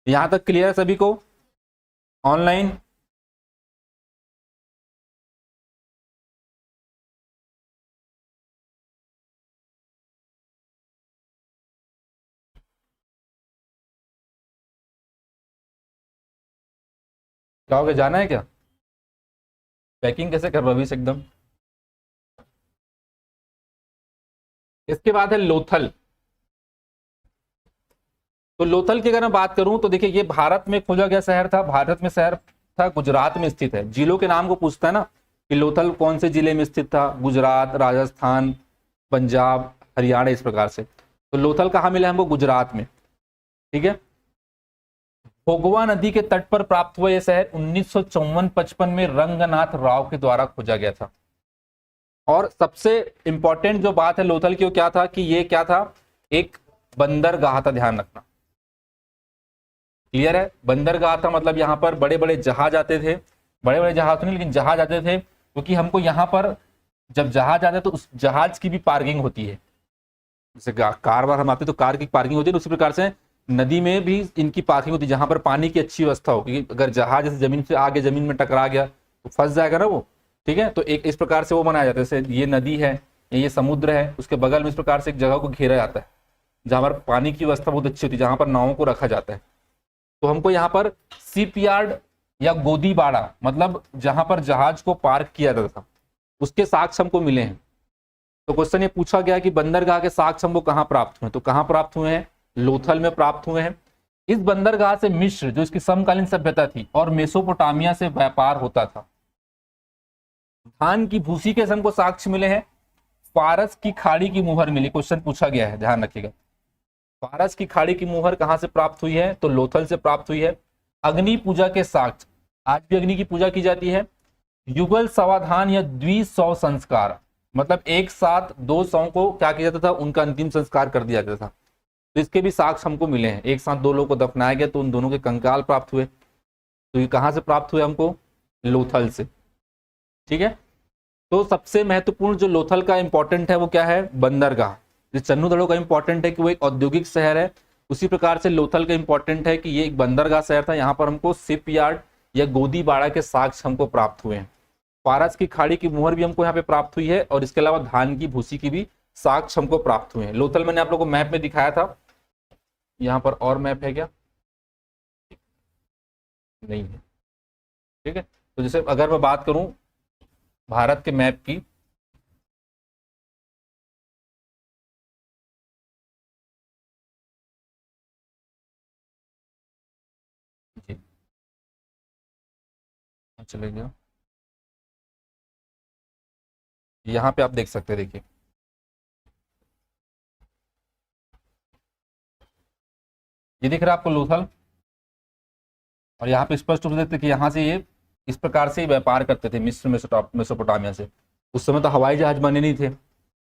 यहां तक क्लियर है सभी को? ऑनलाइन क्या हो गया, जाना है क्या? पैकिंग कैसे कर रहा हूं अभी से एकदम। इसके बाद है लोथल। तो लोथल की अगर मैं बात करूं तो देखिए ये भारत में खोजा गया शहर था, भारत में शहर था, गुजरात में स्थित है। जिलों के नाम को पूछता है ना कि लोथल कौन से जिले में स्थित था? गुजरात, राजस्थान, पंजाब, हरियाणा, इस प्रकार से। तो लोथल कहाँ मिला हमको? गुजरात में, ठीक है। भोगवा नदी के तट पर प्राप्त हुआ यह शहर 1954-55 में रंगनाथ राव के द्वारा खोजा गया था। और सबसे इंपॉर्टेंट जो बात है लोथल की वो क्या था कि ये क्या था? एक बंदरगाह था, ध्यान रखना। क्लियर है? बंदरगाह था मतलब यहाँ पर बड़े बड़े जहाज आते थे, बड़े बड़े जहाज तो नहीं लेकिन जहाज आते थे, क्योंकि हमको यहाँ पर जब जहाज आते तो उस जहाज की भी पार्किंग होती है। जैसे कार वार हम आते तो कार की पार्किंग होती है, उसी प्रकार से नदी में भी इनकी पार्किंग होती है, जहां पर पानी की अच्छी व्यवस्था हो, क्योंकि अगर जहाज जैसे जमीन से आगे जमीन में टकरा गया तो फंस जाएगा ना वो, ठीक है। तो एक इस प्रकार से वो बनाया जाता है, जैसे ये नदी है, ये समुद्र है, उसके बगल में इस प्रकार से एक जगह को घेरा जाता है जहां पर पानी की व्यवस्था बहुत अच्छी होती है, जहां पर नावों को रखा जाता है। तो हमको यहाँ पर शिपयार्ड या गोदीबाड़ा, मतलब जहां पर जहाज को पार्क किया जाता था, उसके साक्ष्य हमको मिले हैं। तो क्वेश्चन ये पूछा गया कि बंदरगाह के साक्ष्य हमको कहाँ प्राप्त हुए? तो कहाँ प्राप्त हुए हैं? लोथल में प्राप्त हुए हैं। इस बंदरगाह से मिस्र जो इसकी समकालीन सभ्यता थी और मेसोपोटामिया से व्यापार होता था। धान की भूसी के हमको साक्ष्य मिले हैं। फारस की खाड़ी की मुहर मिली, क्वेश्चन पूछा गया है, ध्यान रखिएगा। फारस की खाड़ी की मुहर कहां से प्राप्त हुई है? तो लोथल से प्राप्त हुई है। अग्नि पूजा के साक्ष्य, आज भी अग्नि की पूजा की जाती है। युगल समाधान या द्विसौ संस्कार, मतलब एक साथ 2 शव को क्या किया जाता था? उनका अंतिम संस्कार कर दिया जाता था। तो इसके भी साक्ष्य हमको मिले हैं। एक साथ 2 लोगों को दफनाया गया तो उन दोनों के कंकाल प्राप्त हुए। तो ये कहां से प्राप्त हुए हमको? लोथल से, ठीक है। तो सबसे महत्वपूर्ण जो लोथल का इंपॉर्टेंट है वो क्या है? बंदरगाह। चन्नूदड़ों का इंपॉर्टेंट है कि वो एक औद्योगिक शहर है, उसी प्रकार से लोथल का इंपॉर्टेंट है कि ये एक बंदरगाह शहर था। यहाँ पर हमको शिप यार्ड या गोदीबाड़ा के साक्ष्य हमको प्राप्त हुए हैं। फारस की खाड़ी की मुहर भी हमको यहाँ पे प्राप्त हुई है, और इसके अलावा धान की भूसी की भी साक्ष्य हमको प्राप्त हुए हैं। लोथल मैंने आप लोगों को मैप में दिखाया था, यहाँ पर और मैप है क्या? नहीं है, ठीक है। तो जैसे अगर मैं बात करूं भारत के मैप की, जी चले गया, यहाँ पे आप देख सकते हैं, देखिए ये दिख रहा है आपको लोथल, और यहाँ पे स्पष्ट रूप से देखते हैं कि यहाँ से ये इस प्रकार से व्यापार करते थे मिस्र मेसोपोटामिया से। उस समय तो हवाई जहाज बने नहीं थे।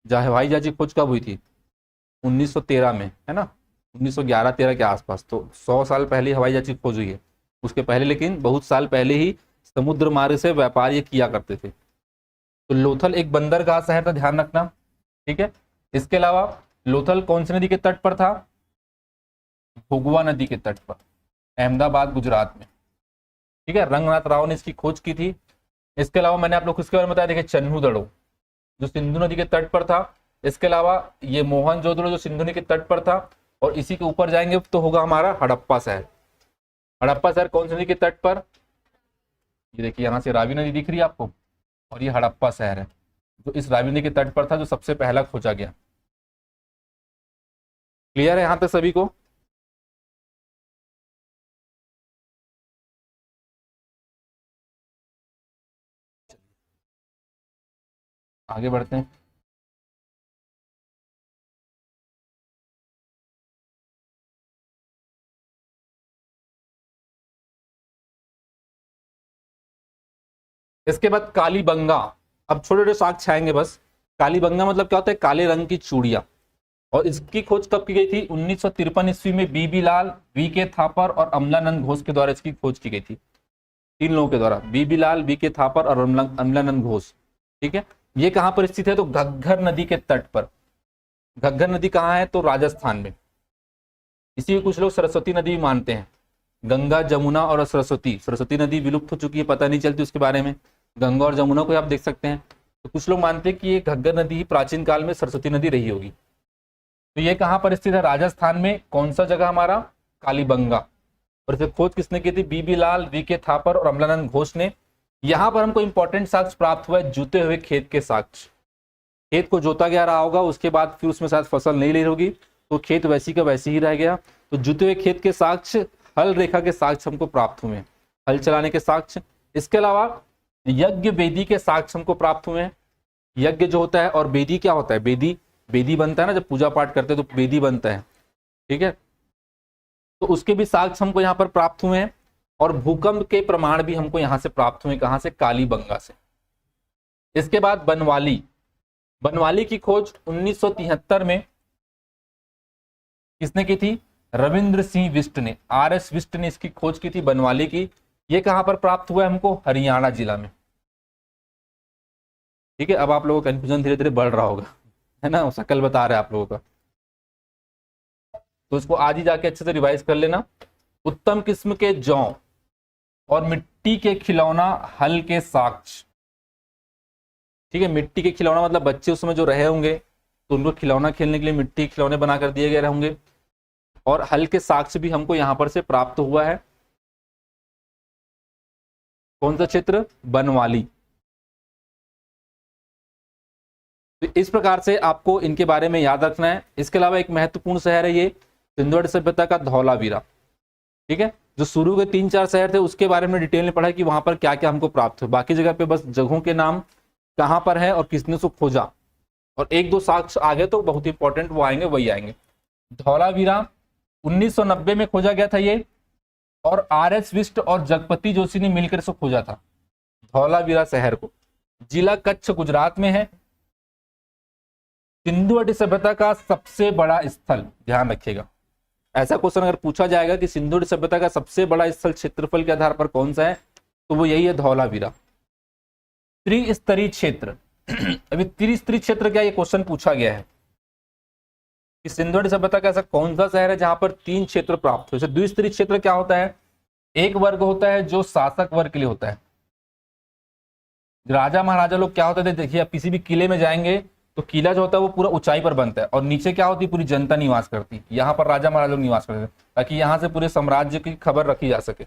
जहाँ हवाई जहाज की खोज कब हुई थी? 1913 में, है ना, 1911-13 के आसपास। तो 100 साल पहले हवाई जहाज की खोज हुई है। उसके पहले लेकिन बहुत साल पहले ही समुद्र मार्ग से व्यापार ये किया करते थे। तो लोथल एक बंदरगाह शहर था, ध्यान रखना, ठीक है। इसके अलावा लोथल कौन सी नदी के तट पर था? भोगवा नदी के तट पर, अहमदाबाद गुजरात में। ठीक है, रंगनाथ राव ने इसकी खोज की थी। इसके अलावा मैंने आप लोग को इसके बारे में बताया, देखिए चन्हू जो सिंधु नदी के तट पर था। इसके अलावा ये मोहनजोदड़ो जो सिंधु नदी के तट पर था, और इसी के ऊपर जाएंगे तो होगा हमारा हड़प्पा शहर। हड़प्पा शहर कौन सी नदी के तट पर? ये देखिए यहां से रावी नदी दिख रही है आपको, और ये हड़प्पा शहर है जो इस रावी नदी के तट पर था, जो सबसे पहला खोजा गया। क्लियर है यहां तक सभी को? आगे बढ़ते हैं। इसके बाद कालीबंगा। अब छोटे छोटे साक्ष्य आएंगे बस। कालीबंगा मतलब क्या होता है? काले रंग की चूड़ियां। और इसकी खोज कब की गई थी? 1953 ईस्वी में बीबी लाल, वी.के. थापर और अमलानंद घोष के द्वारा इसकी खोज की गई थी। 3 लोगों के द्वारा, बीबी लाल, वी.के. थापर और अमलानंद घोष। ठीक है, ये कहां पर स्थित है? तो घग्गर नदी के तट पर। घग्गर नदी कहाँ है? तो राजस्थान में। इसी को कुछ लोग सरस्वती नदी भी मानते हैं। गंगा, जमुना और सरस्वती। सरस्वती नदी विलुप्त हो चुकी है, पता नहीं चलती उसके बारे में। गंगा और जमुना को आप देख सकते हैं। तो कुछ लोग मानते हैं कि ये घग्गर नदी ही प्राचीन काल में सरस्वती नदी रही होगी। तो ये कहां पर स्थित है? राजस्थान में। कौन सा जगह हमारा? कालीबंगा। और इसे खोज किसने की थी? बीबी लाल, वी.के. थापर और अमलानंद घोष ने। यहां पर हमको इंपॉर्टेंट साक्ष्य प्राप्त हुआ है, जुते हुए खेत के साक्ष्य। खेत को जोता गया रहा होगा, उसके बाद फिर उसमें शायद फसल नहीं ली होगी, तो खेत वैसी का वैसे ही रह गया। तो जुते हुए खेत के साक्ष्य, हल रेखा के साक्ष्य हमको प्राप्त हुए हैं, हल चलाने के साक्ष्य। इसके अलावा यज्ञ वेदी के साक्ष्य हमको प्राप्त हुए हैं। यज्ञ जो होता है, और वेदी क्या होता है? वेदी बनता है ना, जब पूजा पाठ करते हैं तो वेदी बनता है। ठीक है, तो उसके भी साक्ष्य हमको यहाँ पर प्राप्त हुए हैं। और भूकंप के प्रमाण भी हमको यहाँ से प्राप्त हुए। कहां से? कालीबंगा से। इसके बाद बनवाली की खोज 1973 में किसने की थी? रविंद्र सिंह बिष्ट ने, R.S. बिष्ट ने इसकी खोज की थी बनवाली की। ये कहां पर प्राप्त हुआ है हमको? हरियाणा जिला में। ठीक है, अब आप लोगों का कंफ्यूजन धीरे धीरे बढ़ रहा होगा, है ना, शकल बता रहे हैं आप लोगों का, तो इसको आज ही जाके अच्छे से रिवाइज कर लेना। उत्तम किस्म के जौ और मिट्टी के खिलौना, हल के साक्ष्य। ठीक है, मिट्टी के खिलौना मतलब बच्चे उस समय जो रहे होंगे तो उनको खिलौना खेलने के लिए मिट्टी के खिलौने बनाकर दिए गए होंगे। और हल के साक्ष्य भी हमको यहां पर से प्राप्त हुआ है। कौन सा क्षेत्र? बनवाली। तो इस प्रकार से आपको इनके बारे में याद रखना है। इसके अलावा एक महत्वपूर्ण शहर है ये सिंधु घाटी सभ्यता का, धौलावीरा। ठीक है, जो शुरू के 3-4 शहर थे उसके बारे में डिटेल में पढ़ा कि वहां पर क्या क्या हमको प्राप्त हुआ। बाकी जगह पे बस जगहों के नाम, कहां पर है और किसने उसको खोजा, और 1-2 साक्ष्य आगे तो बहुत इंपॉर्टेंट वो आएंगे, वही आएंगे। धौलावीरा 1990 में खोजा गया था ये, और R.S. बिष्ट और जगपति जोशी ने मिलकर इसको खोजा था, धौलावीरा शहर को। जिला कच्छ, गुजरात में है। सिंधु घाटी सभ्यता का सबसे बड़ा स्थल, ध्यान रखिएगा, ऐसा क्वेश्चन अगर पूछा जाएगा कि सिंधु घाटी सभ्यता का सबसे बड़ा स्थल क्षेत्रफल के आधार पर कौन सा है, तो वो यही है, धौलावीरा। त्रिस्तरीय क्षेत्र अभी त्रिस्तरीय क्षेत्र क्या, ये क्वेश्चन पूछा गया है कि सिंधु घाटी सभ्यता का ऐसा कौन सा शहर है जहां पर 3 क्षेत्र प्राप्त हो। द्विस्तरीय क्षेत्र क्या होता है? एक वर्ग होता है जो शासक वर्ग के लिए होता है। राजा महाराजा लोग क्या होते थे, देखिए आप किसी भी किले में जाएंगे तो किला जो होता है वो पूरा ऊंचाई पर बनता है, और नीचे क्या होती है? पूरी जनता निवास करती। यहाँ पर राजा महाराजा लोग निवास करते थे ताकि यहाँ से पूरे साम्राज्य की खबर रखी जा सके।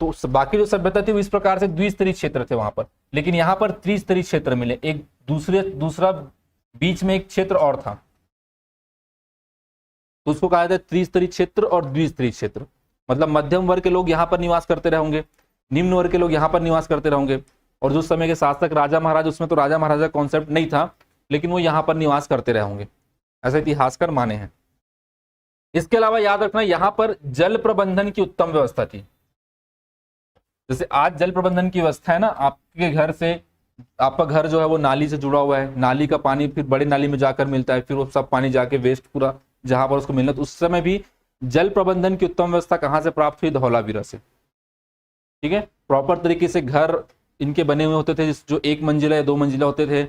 तो बाकी जो सभ्यता थी वो इस प्रकार से द्विस्तरीय क्षेत्र थे वहां पर, लेकिन यहाँ पर त्रिस्तरीय क्षेत्र मिले। एक दूसरा बीच में एक क्षेत्र और था, तो उसको कहा जाता है त्रिस्तरीय क्षेत्र और द्विस्तरीय क्षेत्र। मतलब मध्यम वर्ग के लोग यहाँ पर निवास करते रहेंगे, निम्न वर्ग के लोग यहाँ पर निवास करते रहेंगे, और जो समय के शासक राजा महाराजा, उसमें तो राजा महाराजा कॉन्सेप्ट नहीं था, लेकिन वो यहाँ पर निवास करते रहेंगे, ऐसा इतिहासकार माने हैं। इसके अलावा याद रखना, यहाँ पर जल प्रबंधन की उत्तम व्यवस्था थी। जैसे आज जल प्रबंधन की व्यवस्था है ना, आपके घर से, आपका घर जो है वो नाली से जुड़ा हुआ है, नाली का पानी फिर बड़े नाली में जाकर मिलता है, फिर वो सब पानी जाके वेस्ट पूरा जहां पर उसको मिलना, तो उस समय भी जल प्रबंधन की उत्तम व्यवस्था कहां से प्राप्त हुई? धौलावीरा से। ठीक है, प्रॉपर तरीके से घर इनके बने हुए होते थे, जो 1 मंजिला या 2 मंजिला होते थे,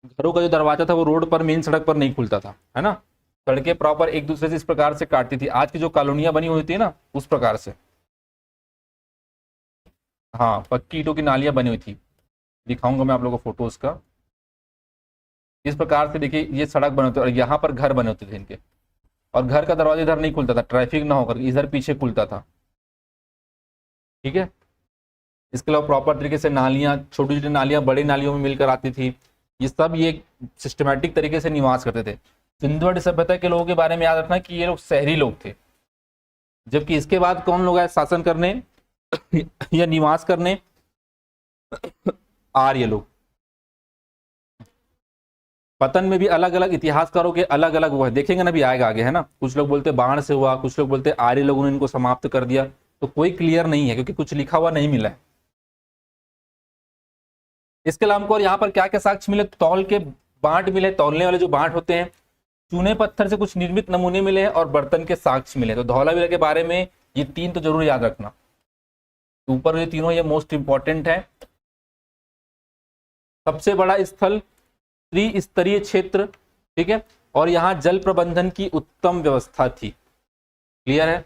घरों का जो दरवाजा था वो रोड पर, मेन सड़क पर नहीं खुलता था, है ना। सड़कें प्रॉपर एक दूसरे से इस प्रकार से काटती थी, आज की जो कॉलोनियां बनी हुई थी ना उस प्रकार से। हाँ, पक्की ईंटों की नालियां बनी हुई थी, दिखाऊंगा मैं आप लोगों को फोटो उसका। इस प्रकार से देखिए ये सड़क बने होते और यहाँ पर घर बने होते थे इनके, और घर का दरवाजा इधर नहीं खुलता था, ट्रैफिक ना होकर इधर पीछे खुलता था, ठीक है। इसके अलावा प्रॉपर तरीके से नालियां, छोटी छोटी नालियां बड़ी नालियों में मिलकर आती थी, ये सब ये सिस्टमैटिक तरीके से निवास करते थे। सिंधु घाटी सभ्यता के लोगों के बारे में याद रखना कि ये लोग शहरी लोग थे, जबकि इसके बाद कौन लोग आए शासन करने या निवास करने? आर्य लोग। पतन में भी अलग अलग इतिहासकारों के अलग अलग वो है, देखेंगे ना भी आएगा आगे, है ना। कुछ लोग बोलते बाण से हुआ, कुछ लोग बोलते आर्य लोगों ने इनको समाप्त कर दिया, तो कोई क्लियर नहीं है क्योंकि कुछ लिखा हुआ नहीं मिला है। इसके अलावा हमको और यहाँ पर क्या क्या साक्ष्य मिले? तौल के बांट मिले, तौलने वाले जो बांट होते हैं, चूने पत्थर से कुछ निर्मित नमूने मिले हैं, और बर्तन के साक्ष्य मिले। तो धौलावीरा के बारे में ये तीन तो जरूर याद रखना, ऊपर ये तीनों ये मोस्ट इंपॉर्टेंट है। सबसे बड़ा स्थल, त्रिस्तरीय क्षेत्र, ठीक है, और यहां जल प्रबंधन की उत्तम व्यवस्था थी। क्लियर है?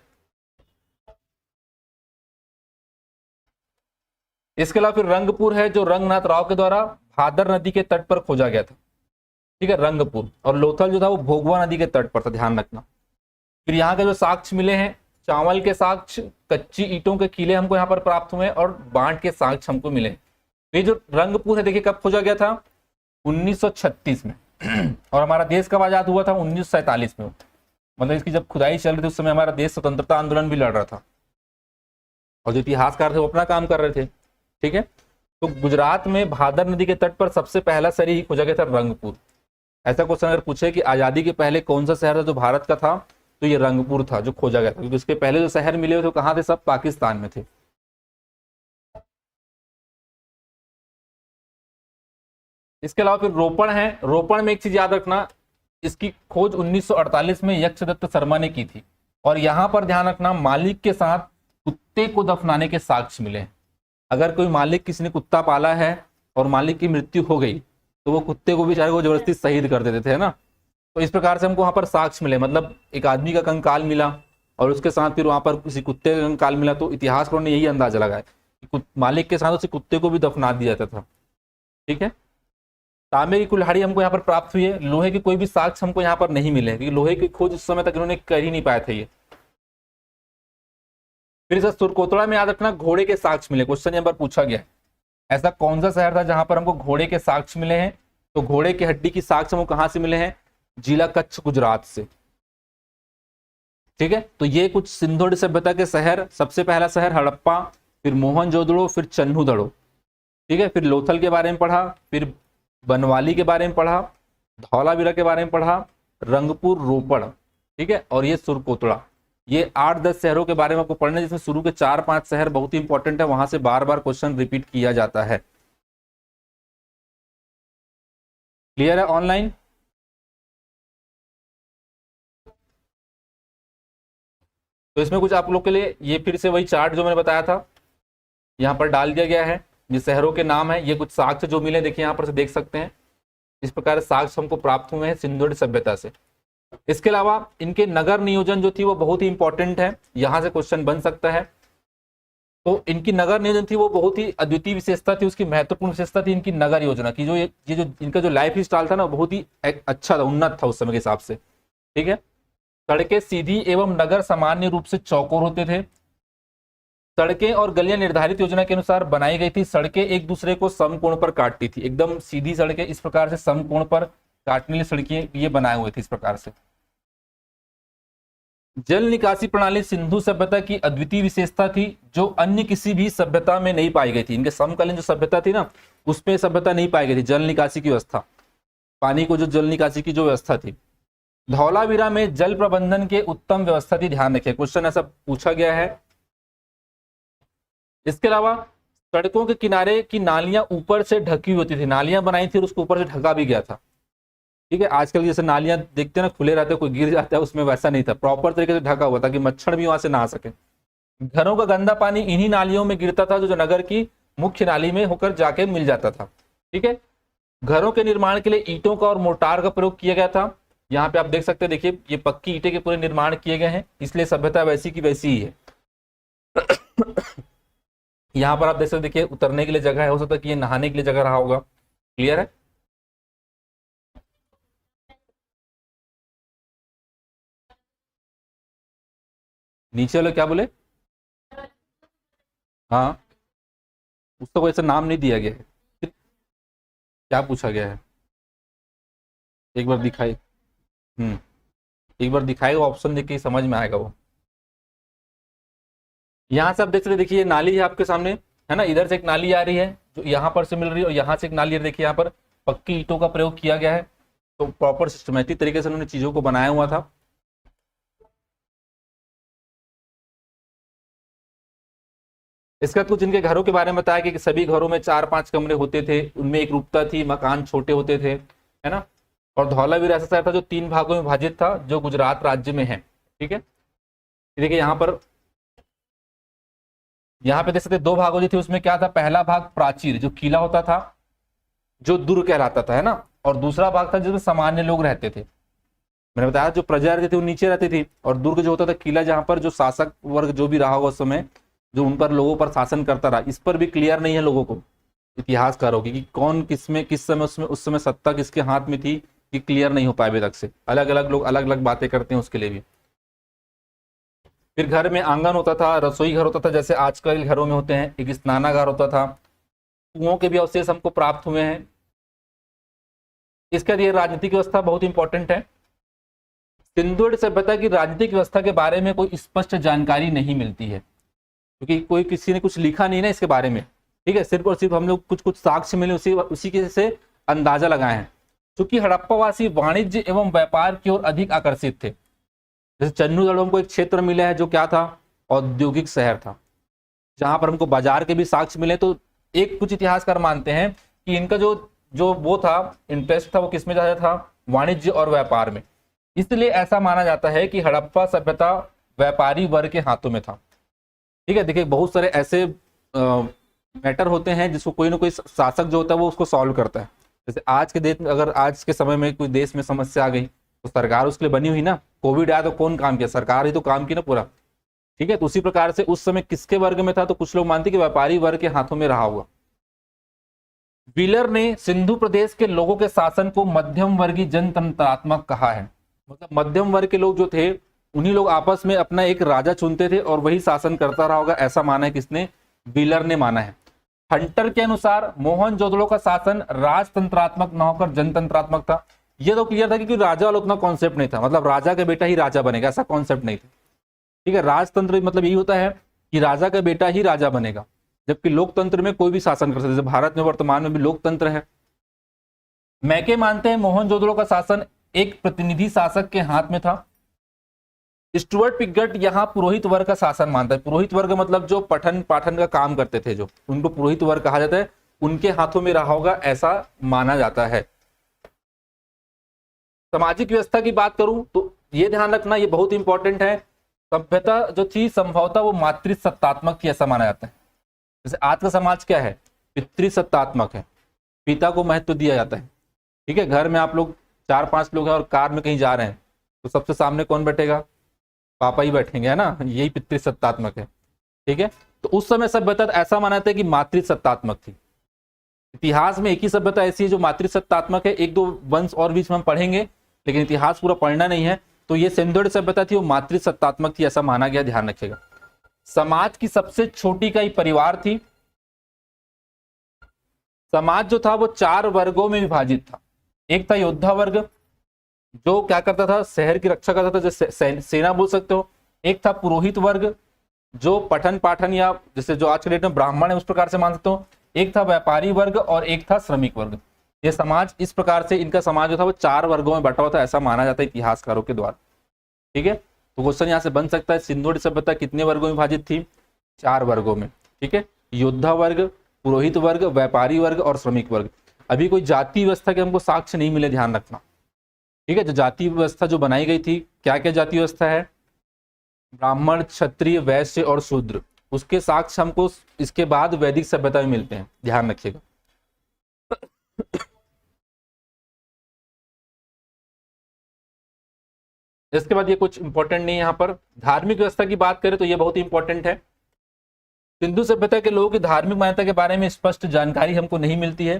इसके अलावा फिर रंगपुर है, जो रंगनाथ राव के द्वारा भादर नदी के तट पर खोजा गया था, ठीक है, रंगपुर। और लोथल जो था वो भोगवा नदी के तट पर था, ध्यान रखना। फिर यहाँ के जो साक्ष्य मिले हैं, चावल के साक्ष्य, कच्ची ईंटों के किले हमको यहाँ पर प्राप्त हुए, और बांट के साक्ष्य हमको मिले। ये जो रंगपुर है देखिए कब खोजा गया था? 1936 में और हमारा देश कब आजाद हुआ था? 1947 में। मतलब इसकी जब खुदाई चल रही थी उस समय हमारा देश स्वतंत्रता आंदोलन भी लड़ रहा था, और जो इतिहासकार थे वो अपना काम कर रहे थे, ठीक है। तो गुजरात में भादर नदी के तट पर सबसे पहला शहर ही खोजा गया था, रंगपुर। ऐसा क्वेश्चन अगर पूछे कि आजादी के पहले कौन सा शहर था जो भारत का था, तो ये रंगपुर था जो खोजा गया था, क्योंकि इसके पहले जो शहर मिले हुए थे कहाँ थे? सब पाकिस्तान में थे। इसके अलावा फिर रोपण है। रोपण में एक चीज याद रखना, इसकी खोज 1948 में यक्षदत्त शर्मा ने की थी, और यहां पर ध्यान रखना मालिक के साथ कुत्ते को दफनाने के साक्ष्य मिले हैं। अगर कोई मालिक, किसी ने कुत्ता पाला है और मालिक की मृत्यु हो गई तो वो कुत्ते को बेचारे को जबरदस्ती शहीद कर देते थे, है ना। तो इस प्रकार से हमको वहां पर साक्ष्य मिले, मतलब एक आदमी का कंकाल मिला और उसके साथ फिर वहां पर किसी कुत्ते का कंकाल मिला, तो इतिहासकारों ने यही अंदाजा लगाया कि मालिक के साथ उसी कुत्ते को भी दफना दिया जाता था, ठीक है। तांबे की कुल्हाड़ी हमको यहाँ पर प्राप्त हुई है। लोहे के कोई भी साक्ष्य हमको यहाँ पर नहीं मिले, क्योंकि लोहे की खोज उस समय तक इन्होंने कर ही नहीं पाए थे ये। फिर इसे सुरकोतड़ा में याद रखना घोड़े के साक्ष्य मिले, क्वेश्चन यहाँ पर पूछा गया है, ऐसा कौन सा शहर था जहां पर हमको घोड़े के साक्ष्य मिले हैं? तो घोड़े की हड्डी की साक्ष्य हमको कहां से मिले हैं? जिला कच्छ, गुजरात से, ठीक है। तो ये कुछ सिंधु घाटी सभ्यता के शहर, सबसे पहला शहर हड़प्पा, फिर मोहनजोदड़ो, फिर चन्हूदड़ो, ठीक है। फिर लोथल के बारे में पढ़ा, फिर बनवाली के बारे में पढ़ा, धौलावीरा के बारे में पढ़ा, रंगपुर, रोपड़, ठीक है, और ये सुरकोतड़ा। ये 8-10 शहरों के बारे में आपको पढ़ना, जिसमें शुरू के 4-5 शहर बहुत ही इंपॉर्टेंट है, वहां से बार बार क्वेश्चन रिपीट किया जाता है। क्लियर है ऑनलाइन? तो इसमें कुछ आप लोग के लिए ये फिर से वही चार्ट जो मैंने बताया था यहाँ पर डाल दिया गया है। ये शहरों के नाम है, ये कुछ साक्ष्य जो मिले देखिए यहाँ पर से देख सकते हैं। इस प्रकार साक्ष्य हमको प्राप्त हुए हैं सिंधु घाटी सभ्यता से। इसके अलावा इनके नगर नियोजन जो थी वो बहुत ही इंपॉर्टेंट है, यहां से क्वेश्चन बन सकता है। तो इनकी नगर नियोजन थी वो बहुत ही अद्वितीय विशेषता थी, उसकी महत्वपूर्ण विशेषता थी इनकी नगर योजना की। जो ये जो इनका जो लाइफ स्टाइल था ना बहुत ही अच्छा था, उन्नत था उस समय के हिसाब से, ठीक है। सड़कें सीधी एवं नगर सामान्य रूप से चौकोर होते थे। सड़कें और गलियां निर्धारित योजना के अनुसार बनाई गई थी। सड़कें एक दूसरे को समकोण पर काटती थी, एकदम सीधी सड़कें इस प्रकार से समकोण पर काटने वाली सड़कें ये बनाए हुए थे इस प्रकार से। जल निकासी प्रणाली सिंधु सभ्यता की अद्वितीय विशेषता थी, जो अन्य किसी भी सभ्यता में नहीं पाई गई थी। इनके समकालीन जो सभ्यता थी ना उसमें सभ्यता नहीं पाई गई थी, जल निकासी की व्यवस्था, पानी को जो जल निकासी की जो व्यवस्था थी। धौलावीरा में जल प्रबंधन के उत्तम व्यवस्था थी, ध्यान रखिए क्वेश्चन ऐसा पूछा गया है। इसके अलावा सड़कों के किनारे की नालियां ऊपर से ढकी हुई होती थी, नालियां बनाई थी और उसको ऊपर से ढका भी गया था, ठीक है। आजकल जैसे नालियां देखते हैं ना खुले रहते हैं, कोई गिर जाता है, उसमें वैसा नहीं था, प्रॉपर तरीके से ढका हुआ ताकि मच्छर भी वहां से ना आ सके। घरों का गंदा पानी इन्हीं नालियों में गिरता था, जो नगर की मुख्य नाली में होकर जाके मिल जाता था, ठीक है। घरों के निर्माण के लिए ईंटों का और मोर्टार का प्रयोग किया गया था। यहाँ पे आप देख सकते हैं, देखिए ये पक्की ईंटें के पूरे निर्माण किए गए हैं, इसलिए सभ्यता वैसी की वैसी ही है। यहाँ पर आप देख सकते, देखिए उतरने के लिए जगह है, हो सकता है कि ये नहाने के लिए जगह रहा होगा। क्लियर है? नीचे वाले क्या बोले? हाँ, उसको कोई ऐसा नाम नहीं दिया गया है। क्या पूछा गया है? एक बार दिखाई। हम्म, एक बार दिखाएगा ऑप्शन, देख के समझ में आएगा वो। यहाँ से आप देख सकते, देखिए ये नाली है आपके सामने, है ना, इधर से एक नाली आ रही है जो यहाँ पर से मिल रही है, और यहाँ से एक नाली है, देखिए यहाँ पर पक्की ईंटों का प्रयोग किया गया है। तो प्रॉपर सिस्टमेटिक तरीके से उन्होंने चीजों को बनाया हुआ था। इसके बाद कुछ इनके घरों के बारे में बताया कि सभी घरों में 4-5 कमरे होते थे, उनमें एक रूपता थी, मकान छोटे होते थे, है ना। और धौलावीर ऐसा शहर था जो 3 भागों में विभाजित था, जो गुजरात राज्य में है। ठीक है, देखिए यहाँ पे देख सकते 2 भागों जो थे, उसमें क्या था, पहला भाग प्राचीर जो किला होता था, जो दुर्ग कहलाता था, है ना, और दूसरा भाग था जिसमें सामान्य लोग रहते थे। मैंने बताया जो प्रजा रहती थी वो नीचे रहती थी, और दुर्ग जो होता था, किला, जहां पर जो शासक वर्ग जो भी रहा होगा उस समय, जो उन पर लोगों पर शासन करता रहा, इस पर भी क्लियर नहीं है लोगों को, इतिहासकारों की, कि कौन किसमें किस समय उसमें उस समय सत्ता किसके हाथ में थी, कि क्लियर नहीं हो पाए अभी तक से। अलग अलग लोग अलग अलग बातें करते हैं उसके लिए भी। फिर घर में आंगन होता था, रसोई घर होता था जैसे आजकल घरों में होते हैं, एक स्नानागार होता था, कुओं के भी अवशेष हमको प्राप्त हुए हैं। इसके लिए राजनीतिक व्यवस्था बहुत इंपॉर्टेंट है। सिंधु सभ्यता की राजनीतिक व्यवस्था के बारे में कोई स्पष्ट जानकारी नहीं मिलती है, क्योंकि कोई किसी ने कुछ लिखा नहीं ना इसके बारे में। ठीक है, सिर्फ और सिर्फ हम लोग कुछ कुछ साक्ष्य मिले, उसी के से अंदाजा लगाए हैं। क्योंकि हड़प्पावासी वाणिज्य एवं व्यापार की ओर अधिक आकर्षित थे। जैसे चन्नूगढ़ हमको एक क्षेत्र मिला है जो क्या था, औद्योगिक शहर था, जहां पर हमको बाजार के भी साक्ष्य मिले। तो एक कुछ इतिहासकार मानते हैं कि इनका जो जो वो था, इंटरेस्ट था, वो किसमें ज्यादा था, वाणिज्य और व्यापार में। इसलिए ऐसा माना जाता है कि हड़प्पा सभ्यता व्यापारी वर्ग के हाथों में था। ठीक है, देखिए बहुत सारे ऐसे मैटर होते हैं जिसको कोई ना कोई शासक जो होता है वो उसको सॉल्व करता है। जैसे आज के देश में, अगर आज के समय में कोई देश में समस्या आ गई तो सरकार उसके लिए बनी हुई ना। कोविड आया तो कौन काम किया? सरकार ही तो काम की ना पूरा। ठीक है, तो उसी प्रकार से उस समय किसके वर्ग में था, तो कुछ लोग मानते कि व्यापारी वर्ग के हाथों में रहा हुआ। व्हीलर ने सिंधु प्रदेश के लोगों के शासन को मध्यम वर्गीय जनतंत्रात्मक कहा है। मतलब मध्यम वर्ग के लोग जो थे, उन्हीं लोग आपस में अपना एक राजा चुनते थे और वही शासन करता रहा होगा, ऐसा माना है किसने? व्हीलर ने माना है। हंटर के अनुसार मोहनजोदड़ो का शासन राजतंत्रात्मक न होकर जनतंत्रात्मक था। यह तो क्लियर था कि राजा वाला उतना कॉन्सेप्ट नहीं था, मतलब राजा का बेटा ही राजा बनेगा, ऐसा कॉन्सेप्ट नहीं था। ठीक है, राजतंत्र मतलब यही होता है कि राजा का बेटा ही राजा बनेगा, जबकि लोकतंत्र में कोई भी शासन कर सकता है। जैसे भारत में वर्तमान में भी लोकतंत्र है। मैके मानते हैं मोहनजोदड़ो का शासन एक प्रतिनिधि शासक के हाथ में था। स्टुअर्ट पिगट यहाँ पुरोहित वर्ग का शासन मानता है। पुरोहित वर्ग मतलब जो पठन पाठन का काम करते थे, जो उनको पुरोहित वर्ग कहा जाता है, उनके हाथों में रहा होगा, ऐसा माना जाता है। सामाजिक व्यवस्था की बात करूं तो ये ध्यान रखना, ये बहुत इंपॉर्टेंट है। सभ्यता जो थी संभवतः वो मातृसत्तात्मक थी, ऐसा माना जाता है। जैसे आज का समाज क्या है? पितृसत्तात्मक है, पिता को महत्व दिया जाता है। ठीक है, घर में आप लोग 4-5 लोग हैं और कार में कहीं जा रहे हैं, तो सबसे सामने कौन बैठेगा? पापा ही बैठेंगे, है ना, यही पितृसत्तात्मक है। ठीक है, तो उस समय सभ्यता ऐसा माना जाता है कि मातृसत्तात्मक थी। इतिहास में एक ही सभ्यता ऐसी है जो मातृसत्तात्मक है, 1-2 वंश और बीच में हम पढ़ेंगे, लेकिन इतिहास पूरा पढ़ना नहीं है। तो ये सिंधुड़ सभ्यता थी, वो मातृसत्तात्मक थी, ऐसा माना गया, ध्यान रखिएगा। समाज की सबसे छोटी इकाई परिवार थी। समाज जो था वो 4 वर्गों में विभाजित था। एक था योद्धा वर्ग, जो क्या करता था? शहर की रक्षा करता था, जैसे सेना बोल सकते हो। एक था पुरोहित वर्ग, जो पठन पाठन या जैसे जो आज के डेट में ब्राह्मण है उस प्रकार से मान सकते हो। एक था व्यापारी वर्ग और एक था श्रमिक वर्ग। ये समाज इस प्रकार से, इनका समाज जो था वो 4 वर्गों में बटा हुआ था, ऐसा माना जाता है इतिहासकारों के द्वारा। ठीक है, तो क्वेश्चन यहाँ से बन सकता है, सिंधु सभ्यता कितने वर्गों में विभाजित थी? 4 वर्गों में। ठीक है, योद्धा वर्ग, पुरोहित वर्ग, व्यापारी वर्ग और श्रमिक वर्ग। अभी कोई जाति व्यवस्था के हमको साक्ष्य नहीं मिले, ध्यान रखना। ठीक है, जो जाति व्यवस्था जो बनाई गई थी, क्या क्या जाति व्यवस्था है? ब्राह्मण, क्षत्रिय, वैश्य और शूद्र। उसके साक्ष्य हमको इसके बाद वैदिक सभ्यता में मिलते हैं, ध्यान रखिएगा। इसके बाद ये कुछ इंपॉर्टेंट नहीं है। यहाँ पर धार्मिक व्यवस्था की बात करें तो ये बहुत इंपॉर्टेंट है। सिंधु सभ्यता के लोगों की धार्मिक मान्यता के बारे में स्पष्ट जानकारी हमको नहीं मिलती है,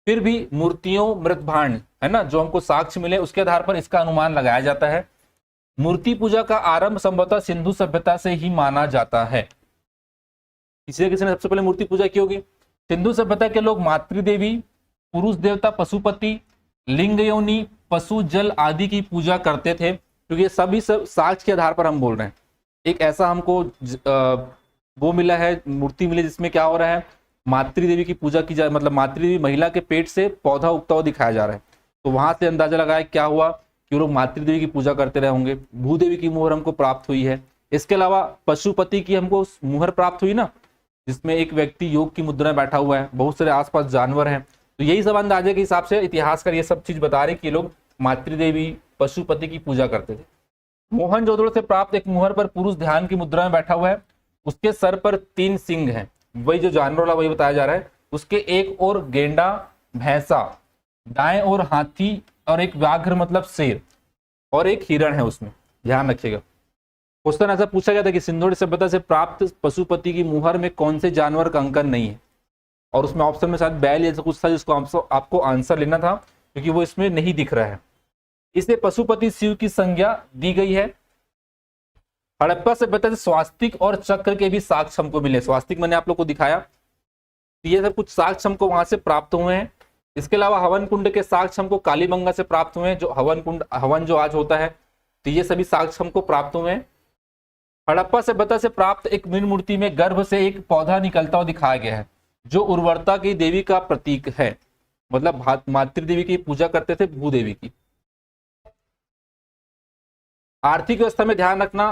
फिर भी मूर्तियों, मृत भांड है ना, जो हमको साक्ष्य मिले उसके आधार पर इसका अनुमान लगाया जाता है। मूर्ति पूजा का आरंभ संभवतः सिंधु सभ्यता से ही माना जाता है। किसी किसी ने सबसे पहले मूर्ति पूजा की होगी। सिंधु सभ्यता के लोग मातृदेवी, पुरुष देवता पशुपति, लिंग योनि, पशु, जल आदि की पूजा करते थे। क्योंकि ये सभी सब साक्ष्य के आधार पर हम बोल रहे हैं। एक ऐसा हमको वो मिला है, मूर्ति मिली जिसमें क्या हो रहा है, मातृदेवी की पूजा की जा, मतलब मातृदेवी महिला के पेट से पौधा उगता हुआ दिखाया जा रहा है। तो वहां से अंदाजा लगाया क्या हुआ कि लोग मातृदेवी की पूजा करते रहे होंगे। भूदेवी की मुहर हमको प्राप्त हुई है। इसके अलावा पशुपति की हमको मुहर प्राप्त हुई ना, जिसमें एक व्यक्ति योग की मुद्रा में बैठा हुआ है, बहुत सारे आसपास जानवर हैं। तो यही सब अंदाजे के हिसाब से इतिहासकार ये सब चीज बता रहे कि लोग मातृदेवी, पशुपति की पूजा करते थे। मोहनजोदड़ो से प्राप्त एक मुहर पर पुरुष ध्यान की मुद्रा में बैठा हुआ है, उसके सर पर 3 सिंग हैं, वही जो जानवर वाला वही बताया जा रहा है। उसके एक और गेंडा, भैंसा, दाएं और हाथी, और एक व्याघ्र मतलब शेर, और एक हिरण है उसमें, ध्यान रखिएगा। क्वेश्चन ऐसा पूछा गया था कि सिंधु सभ्यता से प्राप्त पशुपति की मुहर में कौन से जानवर का अंकन नहीं है, और उसमें ऑप्शन में शायद बैल ऐसा कुछ था जिसको आपको आंसर लेना था, क्योंकि वो इसमें नहीं दिख रहा है। इसलिए पशुपति शिव की संज्ञा दी गई है। हड़प्पा सभ्यता से स्वास्तिक और चक्र के भी साक्ष्य हमको मिले। स्वास्तिक मैंने आप लोग को दिखाया, तो ये सब कुछ साक्ष्य हमको वहां से प्राप्त हुए हैं। इसके अलावा हवन कुंड के साक्ष्य हमको कालीबंगा से प्राप्त हुए हैं, जो हवन जो आज होता है, तो ये सभी साक्ष्य हमको प्राप्त हुए हैं। हड़प्पा सभ्यता से प्राप्त एक मीन मूर्ति में गर्भ से एक पौधा निकलता हुआ दिखाया गया है, जो उर्वरता की देवी का प्रतीक है। मतलब मातृदेवी की पूजा करते थे, भूदेवी की। आर्थिक व्यवस्था में ध्यान रखना,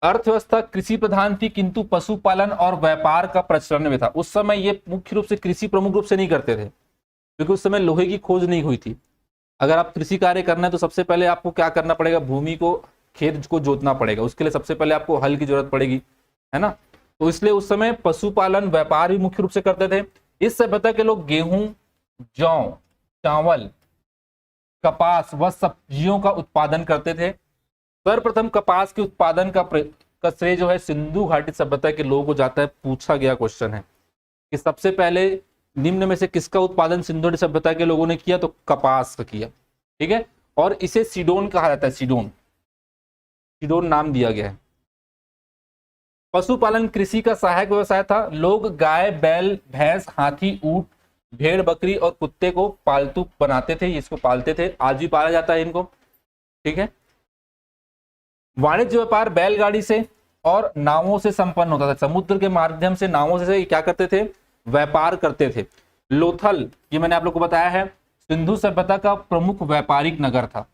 अर्थव्यवस्था कृषि प्रधान थी, किंतु पशुपालन और व्यापार का प्रचलन में था। उस समय ये मुख्य रूप से कृषि प्रमुख रूप से नहीं करते थे, क्योंकि उस समय लोहे की खोज नहीं हुई थी। अगर आप कृषि कार्य करना है तो सबसे पहले आपको क्या करना पड़ेगा, भूमि को, खेत को जोतना पड़ेगा। उसके लिए सबसे पहले आपको हल की जरूरत पड़ेगी, है ना। तो इसलिए उस समय पशुपालन, व्यापार भी मुख्य रूप से करते थे। इस सभ्यता के लोग गेहूं, जौ, चावल, कपास व सब्जियों का उत्पादन करते थे। सर्वप्रथम कपास के उत्पादन का श्रेय जो है सिंधु घाटी सभ्यता के लोगों को जाता है। पूछा गया क्वेश्चन है कि सबसे पहले निम्न में से किसका उत्पादन सिंधु घाटी सभ्यता के लोगों ने किया, तो कपास का किया, ठीक है। और इसे सीडोन कहा जाता है, सीडोन, सीडोन नाम दिया गया है। पशुपालन कृषि का सहायक व्यवसाय था। लोग गाय, बैल, भैंस, हाथी, ऊंट, भेड़, बकरी और कुत्ते को पालतू बनाते थे, इसको पालते थे, आज भी पाला जाता है इनको, ठीक है। वाणिज्य व्यापार बैलगाड़ी से और नावों से संपन्न होता था। समुद्र के माध्यम से नावों से क्या करते थे, व्यापार करते थे। लोथल, ये मैंने आप लोग को बताया है, सिंधु सभ्यता का प्रमुख व्यापारिक नगर था,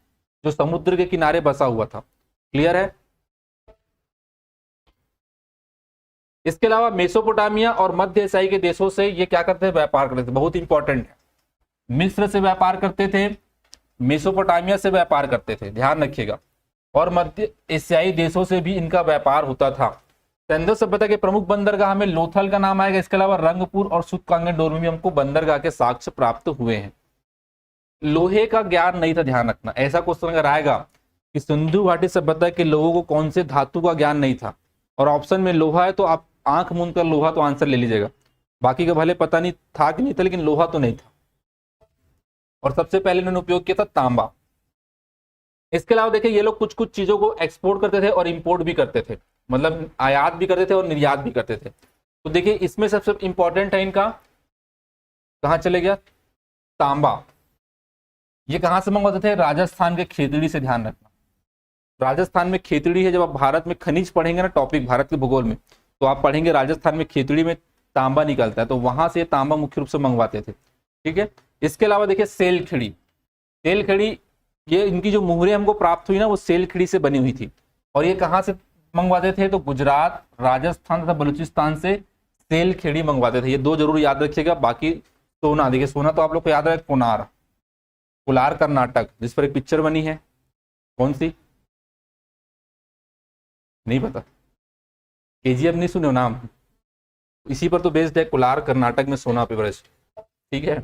जो समुद्र के किनारे बसा हुआ था। क्लियर है। इसके अलावा मेसोपोटामिया और मध्य एशियाई के देशों से ये क्या करते थे, व्यापार करते थे। बहुत इंपॉर्टेंट है। मिस्र से व्यापार करते थे, मेसोपोटामिया से व्यापार करते थे, ध्यान रखिएगा। और मध्य एशियाई देशों से भी इनका व्यापार होता था। सिंधु सभ्यता के प्रमुख बंदरगाह में लोथल का नाम आएगा। इसके अलावा रंगपुर और सुतकांगेडोर में भी हमको बंदरगाह के साक्ष्य प्राप्त हुए हैं। लोहे का ज्ञान नहीं था, ध्यान रखना। ऐसा क्वेश्चन अगर आएगा कि सिंधु घाटी सभ्यता के लोगों को कौन से धातु का ज्ञान नहीं था, और ऑप्शन में लोहा है, तो आप आंख मूंद कर लोहा तो आंसर ले लीजिएगा। बाकी का भले पता नहीं था कि नहीं था, लेकिन लोहा तो नहीं था। और सबसे पहले इन्होंने उपयोग किया था तांबा। इसके अलावा देखिए, ये लोग कुछ कुछ चीजों को एक्सपोर्ट करते थे और इंपोर्ट भी करते थे, मतलब आयात भी करते थे और निर्यात भी करते थे। तो देखिए, इसमें सबसे इंपॉर्टेंट है इनका, कहां चले गया, तांबा। ये कहां से मंगवाते थे, राजस्थान के खेतड़ी से, ध्यान रखना। राजस्थान में खेतड़ी है। जब आप भारत में खनिज पढ़ेंगे ना, टॉपिक भारत के भूगोल में, तो आप पढ़ेंगे राजस्थान में खेतड़ी में तांबा निकलता है, तो वहां से तांबा मुख्य रूप से मंगवाते थे, ठीक है। इसके अलावा देखिए, सेलखड़ी, सेलखड़ी, ये इनकी जो मुहरें हमको प्राप्त हुई ना, वो सेलखड़ी से बनी हुई थी। और ये कहां से मंगवाते थे, तो गुजरात, राजस्थान तथा बलूचिस्तान से सेलखड़ी मंगवाते थे। ये दो जरूर याद रखिएगा। बाकी सोना, देखिए सोना तो आप लोग को याद रहे, कोनार, कोलार कर्नाटक, जिस पर एक पिक्चर बनी है, कौन सी, नहीं पता, केजीएफ नहीं सुने हो नाम, इसी पर तो बेस्ड है, कोलार कर्नाटक में सोना पेवरेज, ठीक है।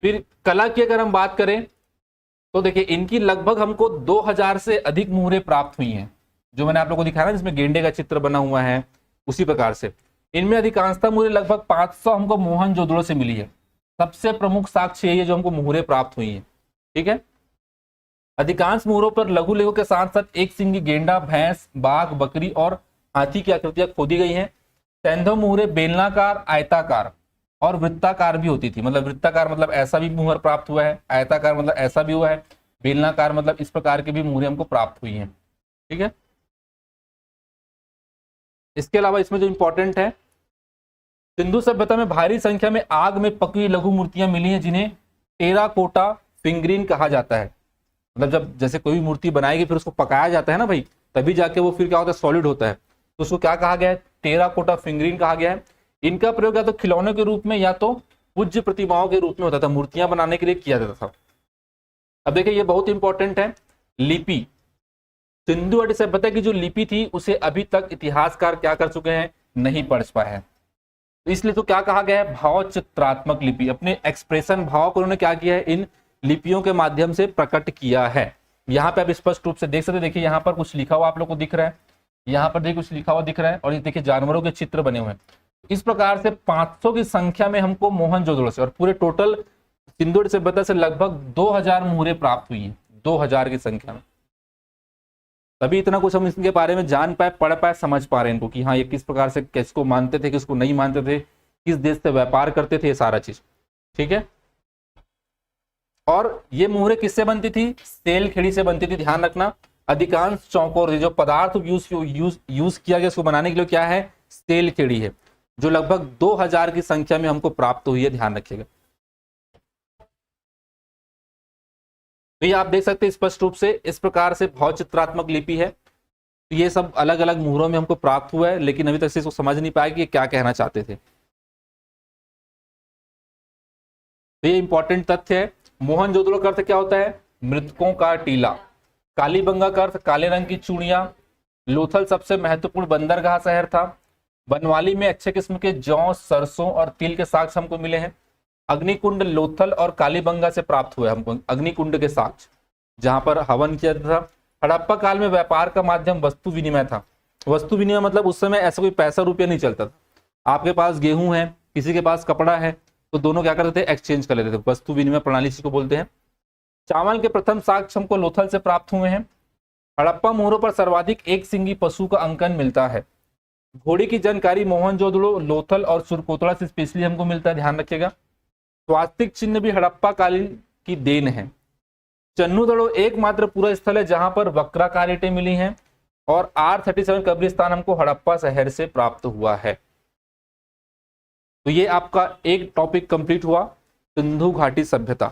फिर कला की अगर हम बात करें तो देखिए इनकी लगभग हमको 2000 से अधिक मुहरें प्राप्त हुई हैं, जो मैंने आप लोगों को दिखाया ना जिसमें गेंडे का चित्र बना हुआ है, उसी प्रकार से इनमें अधिकांशतः मुहरें लगभग 500 हमको मोहनजोदड़ो से मिली है। सबसे प्रमुख साक्ष्य यही है जो हमको मुहरें प्राप्त हुई हैं। ठीक है, अधिकांश मुहरों पर लघु लेखों के साथ साथ एक सिंगी गेंडा, भैंस, बाघ, बकरी और हाथी की आकृतियां खोदी गई हैं। सैंधव मुहरें बेलनाकार, आयताकार और वृत्ताकार भी होती थी। मतलब वृत्ताकार मतलब ऐसा भी मुहर प्राप्त हुआ है, आयताकार मतलब ऐसा भी हुआ है, बेलनाकार मतलब इस प्रकार की भी मुहरें हमको प्राप्त हुई हैं। ठीक है, इसके अलावा इसमें जो इंपॉर्टेंट है, सिंधु सभ्यता में भारी संख्या में आग में पकी हुई लघु मूर्तियां मिली हैं जिन्हें टेराकोटा फिंगरीन कहा जाता है। मतलब जब जैसे कोई भी मूर्ति बनाएगी फिर उसको पकाया जाता है ना भाई, तभी जाके वो फिर क्या होता है, सॉलिड होता है, तो उसको क्या कहा गया है, टेराकोटा फिंगरीन कहा गया है। इनका प्रयोग या तो खिलौनों के रूप में या तो पूज्य प्रतिमाओं के रूप में होता था, मूर्तियां बनाने के लिए किया जाता था। अब देखिए ये बहुत इंपॉर्टेंट है, लिपि। सिंधु घाटी सभ्यता की जो लिपि थी उसे अभी तक इतिहासकार क्या कर चुके हैं, नहीं पढ़ पाए हैं। तो इसलिए तो क्या कहा गया है, भाव चित्रात्मक लिपि। अपने एक्सप्रेशन, भाव को उन्होंने क्या किया है, इन लिपियों के माध्यम से प्रकट किया है। यहाँ पे आप स्पष्ट रूप से देख सकते, देखिए यहाँ पर कुछ लिखा हुआ आप लोग को दिख रहा है, यहाँ पर देखिए कुछ लिखा हुआ दिख रहा है, और ये देखिए जानवरों के चित्र बने हुए हैं। इस प्रकार से 500 की संख्या में हमको मोहनजोदड़ो से और पूरे टोटल सिंधु घाटी सभ्यता से लगभग 2000 मुहरें प्राप्त हुई हैं, 2000 की संख्या में। तभी इतना कुछ हम इसके बारे में जान पाए, पढ़ पाए, समझ पा रहे हैं इनको कि हाँ ये किस प्रकार से किसको मानते थे, किसको नहीं मानते थे, किस देश से व्यापार करते थे, ये सारा चीज। ठीक है, और ये मुहरें किससे बनती थी, सेल खेड़ी से बनती थी। ध्यान रखना, अधिकांश चौकोर जो पदार्थ यूज किया गया इसको बनाने के लिए क्या है, सेल खेड़ी है, जो लगभग 2000 की संख्या में हमको प्राप्त हुई है। ध्यान रखिएगा। तो ये आप देख सकते हैं स्पष्ट रूप से, इस प्रकार से भाव चित्रात्मक लिपि है। तो ये सब अलग अलग मुहरों में हमको प्राप्त हुआ है, लेकिन अभी तक से इसको समझ नहीं पाया कि ये क्या कहना चाहते थे। तो ये इंपॉर्टेंट तथ्य है। मोहनजोदड़ो का अर्थ क्या होता है, मृतकों का टीला। कालीबंगा का अर्थ काले रंग की चूड़ियां। लोथल सबसे महत्वपूर्ण बंदरगाह शहर था। बनवाली में अच्छे किस्म के जौ, सरसों और तिल के साक्ष्य हमको मिले हैं। अग्निकुंड लोथल और कालीबंगा से प्राप्त हुए हमको अग्निकुंड के साक्ष्य, जहां पर हवन किया था। हड़प्पा काल में व्यापार का माध्यम वस्तु विनिमय था। वस्तु विनिमय मतलब उस समय ऐसा कोई पैसा रुपया नहीं चलता था। आपके पास गेहूं है, किसी के पास कपड़ा है, तो दोनों क्या करते थे, एक्सचेंज कर लेते थे। वस्तु विनिमय प्रणाली इसी को बोलते हैं। चावल के प्रथम साक्ष्य हमको लोथल से प्राप्त हुए हैं। हड़प्पा मोहरों पर सर्वाधिक एक सिंगी पशु का अंकन मिलता है। घोड़ी की जानकारी मोहनजोदड़ो, लोथल और सुरकोतड़ा से स्पेशली हमको मिलता है। ध्यान रखिएगा। स्वास्तिक चिन्ह भी हड़प्पा कालीन की देन है। चन्नूदड़ो एकमात्र पूरा स्थल है जहां पर वक्राकार ईंटें मिली हैं, और R37 कब्रिस्तान हमको हड़प्पा शहर से प्राप्त हुआ है। तो ये आपका एक टॉपिक कंप्लीट हुआ, सिंधु घाटी सभ्यता।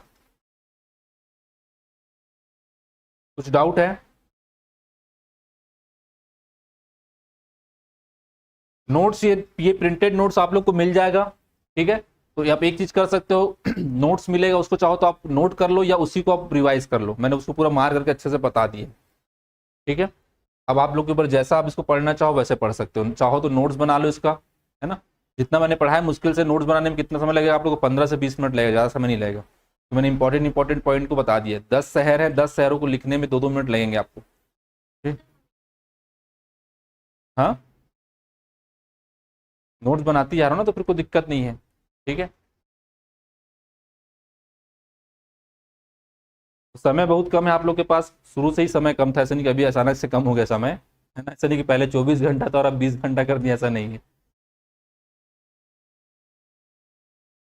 कुछ डाउट है? नोट्स, ये प्रिंटेड नोट्स आप लोग को मिल जाएगा। ठीक है, तो आप एक चीज कर सकते हो, नोट्स मिलेगा, उसको चाहो तो आप नोट कर लो या उसी को आप रिवाइज कर लो। मैंने उसको पूरा मार करके अच्छे से बता दिया। ठीक है, अब आप लोग के ऊपर जैसा आप इसको पढ़ना चाहो वैसे पढ़ सकते हो। चाहो तो नोट्स बना लो इसका, है ना। जितना मैंने पढ़ा है, मुश्किल से नोट्स बनाने में कितना समय लगेगा आप लोग को, 15 से 20 मिनट लगेगा, ज़्यादा समय नहीं लगेगा। तो मैंने इंपॉर्टेंट पॉइंट को बता दिया। 10 शहर है, 10 शहरों को लिखने में 2-2 मिनट लगेंगे आपको। ठीक, हाँ, नोट्स बनाती जा रहा हो ना, तो फिर कोई दिक्कत नहीं है। ठीक है, समय बहुत कम है आप लोग के पास, शुरू से ही समय कम था, ऐसा नहीं कि अभी अचानक से कम हो गया समय, है ना। ऐसा नहीं कि पहले 24 घंटा था और अब 20 घंटा कर दिया, ऐसा नहीं है।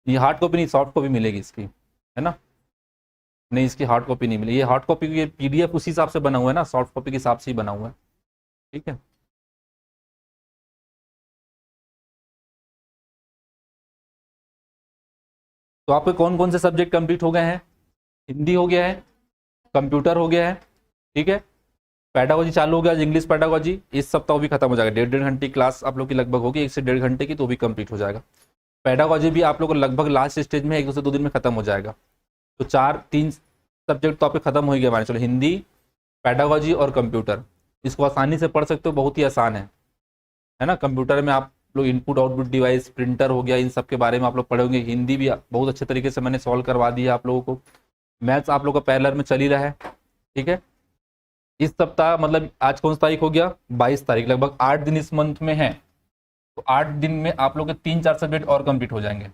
ये हार्ड कॉपी नहीं, सॉफ्ट कॉपी मिलेगी इसकी, है ना। नहीं, इसकी हार्ड कॉपी नहीं मिलेगी। ये हार्ड कॉपी, ये PDF उसी हिसाब से बना हुआ है ना, सॉफ्ट कॉपी के हिसाब से ही बना हुआ है। ठीक है, तो आपके कौन कौन से सब्जेक्ट कंप्लीट हो गए हैं? हिंदी हो गया है, कंप्यूटर हो गया है, ठीक है, पैडागोजी चालू हो गया, इंग्लिश पैडागोजी इस सप्ताह भी खत्म हो जाएगा। 1.5 घंटे की क्लास आप लोग की लगभग होगी, 1 से 1.5 घंटे की, तो भी कंप्लीट हो जाएगा। पैडागोजी भी आप लोग को लगभग लास्ट स्टेज में 1 से 2 दिन में खत्म हो जाएगा। तो 3 सब्जेक्ट तो आपके खत्म हो ही गए मान चलो, हिंदी, पैडागोजी और कंप्यूटर। इसको आसानी से पढ़ सकते हो, बहुत ही आसान है ना। कंप्यूटर में आप लोग इनपुट आउटपुट डिवाइस, प्रिंटर हो गया, इन सब के बारे में आप लोग पढ़े होंगे। हिंदी भी बहुत अच्छे तरीके से मैंने सॉल्व करवा दिया आप लोगों को। मैथ्स आप लोग का पैरेलल में चल ही रहा है, ठीक है। इस सप्ताह मतलब आज कौन सी तारीख हो गया, 22 तारीख, लगभग 8 दिन इस मंथ में है। तो 8 दिन में आप लोग के 3-4 सब्जेक्ट और कंप्लीट हो जाएंगे।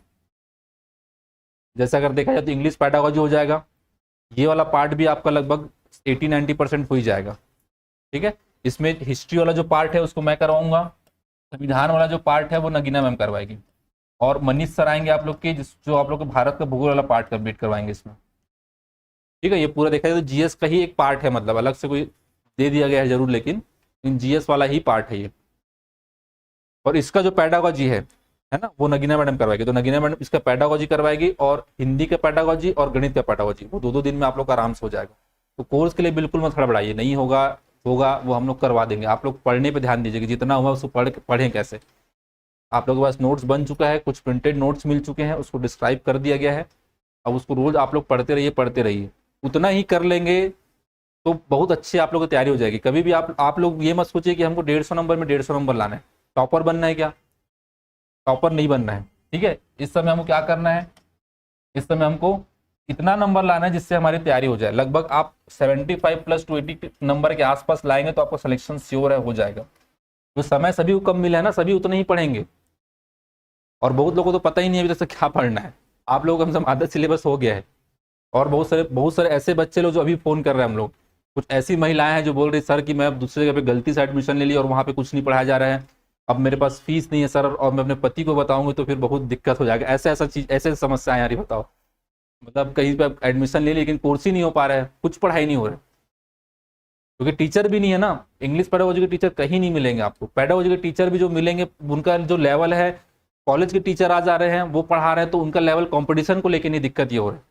जैसे अगर देखा जाए तो इंग्लिश पैडागोजी हो जाएगा, ये वाला पार्ट भी आपका लगभग 80-90% हो ही जाएगा, ठीक है। इसमें हिस्ट्री वाला जो पार्ट है उसको मैं करवाऊंगा, संविधान वाला जो पार्ट है वो नगीना मैम करवाएगी, और मनीष सर आएंगे आप लोग के जो आप लोग को भारत का भूगोल वाला पार्ट कंप्लीट करवाएंगे इसमें, ठीक है। ये पूरा देखा जाए तो जीएस का ही एक पार्ट है, मतलब अलग से कोई दे दिया गया है जरूर, लेकिन जीएस वाला ही पार्ट है ये। और इसका जो पैडागोजी है ना, वो नगीना मैडम करवाएगी। तो नगीना मैडम इसका पैडागोजी करवाएगी, और हिंदी का पैडागोजी और गणित का पैडागोजी वो 2-2 दिन में आप लोग का आराम से हो जाएगा। तो कोर्स के लिए बिल्कुल मत हड़बड़ाइए, नहीं होगा होगा वो हम लोग करवा देंगे। आप लोग पढ़ने पे ध्यान दीजिए कि जितना हुआ उसको पढ़ें कैसे। आप लोगों के पास नोट्स बन चुका है, कुछ प्रिंटेड नोट्स मिल चुके हैं, उसको डिस्क्राइब कर दिया गया है। अब उसको रोज आप लोग पढ़ते रहिए, उतना ही कर लेंगे तो बहुत अच्छी आप लोग की तैयारी हो जाएगी। कभी भी आप लोग ये मत सोचिए कि हमको 150 नंबर में 150 नंबर लाना है, टॉपर बनना है क्या, टॉपर नहीं बनना है, ठीक है। इस समय हमको क्या करना है, इस समय हमको इतना नंबर लाना है जिससे हमारी तैयारी हो जाए। लगभग आप 75 + 20 नंबर के आसपास लाएंगे तो आपका सिलेक्शन श्योर है, हो जाएगा। तो समय सभी को कम मिला है ना, सभी उतना ही पढ़ेंगे। और बहुत लोगों को तो पता ही नहीं है अभी तक क्या पढ़ना है। आप लोगों का मतलब आधा सिलेबस हो गया है, और बहुत सारे ऐसे बच्चे लोग जो अभी फोन कर रहे हैं हम लोग, कुछ ऐसी महिलाएं हैं जो बोल रही सर कि मैं अब दूसरी जगह पे गलती से एडमिशन ले ली और वहाँ पे कुछ नहीं पढ़ाया जा रहा है, अब मेरे पास फीस नहीं है सर, और मैं अपने पति को बताऊंगी तो फिर बहुत दिक्कत हो जाएगा। ऐसे समस्याएं आ रही, बताओ। मतलब कहीं पे एडमिशन ले ली लेकिन कोर्स ही नहीं हो पा रहा है, कुछ पढ़ाई नहीं हो रहा है, क्योंकि टीचर भी नहीं है ना। इंग्लिश पैडागोजी के टीचर कहीं नहीं मिलेंगे आपको। पैडागोजी के टीचर भी जो मिलेंगे उनका जो लेवल है, कॉलेज के टीचर आ जा रहे हैं वो पढ़ा रहे हैं, तो उनका लेवल कंपटीशन को लेकर नहीं दिक्कत ये हो रहा है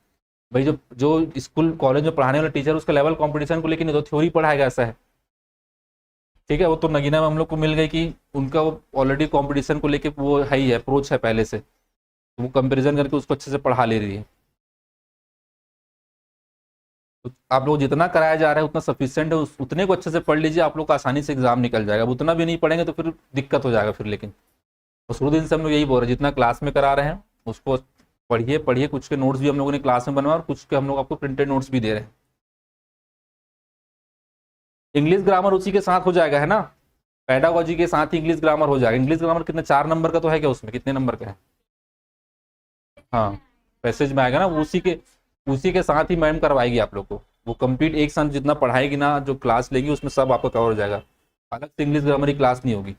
भाई। जो जो स्कूल कॉलेज में पढ़ाने वाला टीचर उसका लेवल कंपटीशन को लेकर नहीं, तो थ्योरी पढ़ाएगा, ऐसा है, ठीक है। वो तो नगीना में हम लोग को मिल गई कि उनका ऑलरेडी कंपटीशन को लेके वो है ही है, अप्रोच है पहले से, तो वो कंपेरिजन करके उसको अच्छे से पढ़ा ले रही है। तो आप लोग जितना कराया जा रहा है उतना सफिशियंट है, उतने को अच्छे से पढ़ लीजिए, आप लोग का आसानी से एग्जाम निकल जाएगा। अब उतना भी नहीं पढ़ेंगे तो फिर दिक्कत हो जाएगा फिर। लेकिन तो शुरू दिन से हम लोग यही बोल रहे हैं, जितना क्लास में करा रहे हैं उसको पढ़िए। कुछ के नोट्स भी हम लोगों ने क्लास में बनवाए और कुछ के हम लोग आपको प्रिंटेड नोट्स भी दे रहे हैं। इंग्लिश ग्रामर उसी के साथ हो जाएगा, है ना, पैडागोजी के साथ ही इंग्लिश ग्रामर हो जाएगा। इंग्लिश ग्रामर कितना, 4 नंबर का तो है क्या, उसमें कितने नंबर का है? हाँ, पैसेज में आएगा ना, उसी के साथ ही मैम करवाएगी आप लोग को। वो कंप्लीट एक साथ जितना पढ़ाएगी ना, जो क्लास लेगी उसमें सब आपको कवर हो जाएगा। अलग से इंग्लिश ग्रामर की क्लास नहीं होगी।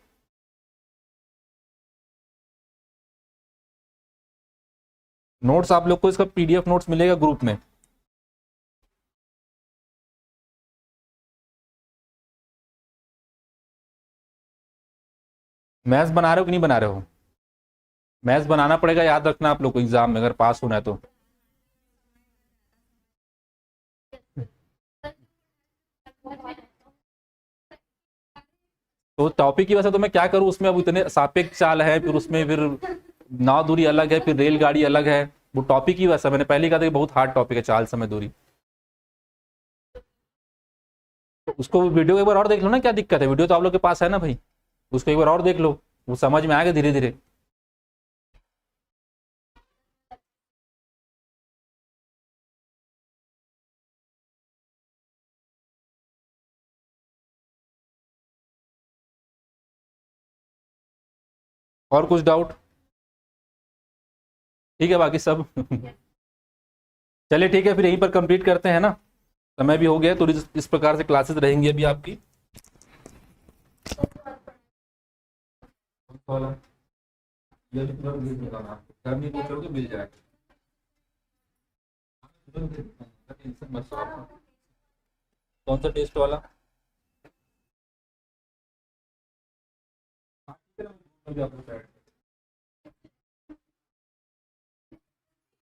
नोट्स आप लोग को इसका पीडीएफ नोट्स मिलेगा ग्रुप में। मैथ्स बना रहे हो कि नहीं बना रहे हो? मैथ्स बनाना पड़ेगा, याद रखना आप लोग को, एग्जाम में अगर पास होना है तो टॉपिक की वजह से तो मैं क्या करूं, उसमें अब इतने सापेक्ष चाल है, फिर उसमें फिर नाव दूरी अलग है, फिर रेलगाड़ी अलग है। वो टॉपिक की वजह से मैंने पहले ही कहा था कि बहुत हार्ड टॉपिक है चाल समय दूरी। तो उसको वीडियो एक बार और देख लो ना, क्या दिक्कत है, वीडियो तो आप लोग के पास है ना भाई, उसको एक बार और देख लो, वो समझ में आएगा धीरे धीरे। और कुछ डाउट? ठीक है, बाकी सब चलिए ठीक है, फिर यहीं पर कंप्लीट करते हैं ना, समय भी हो गया। तो इस प्रकार से क्लासेस रहेंगी अभी आपकी। करनी पूछोगे मिल जाएगा। कौन सा टेस्ट वाला? आपको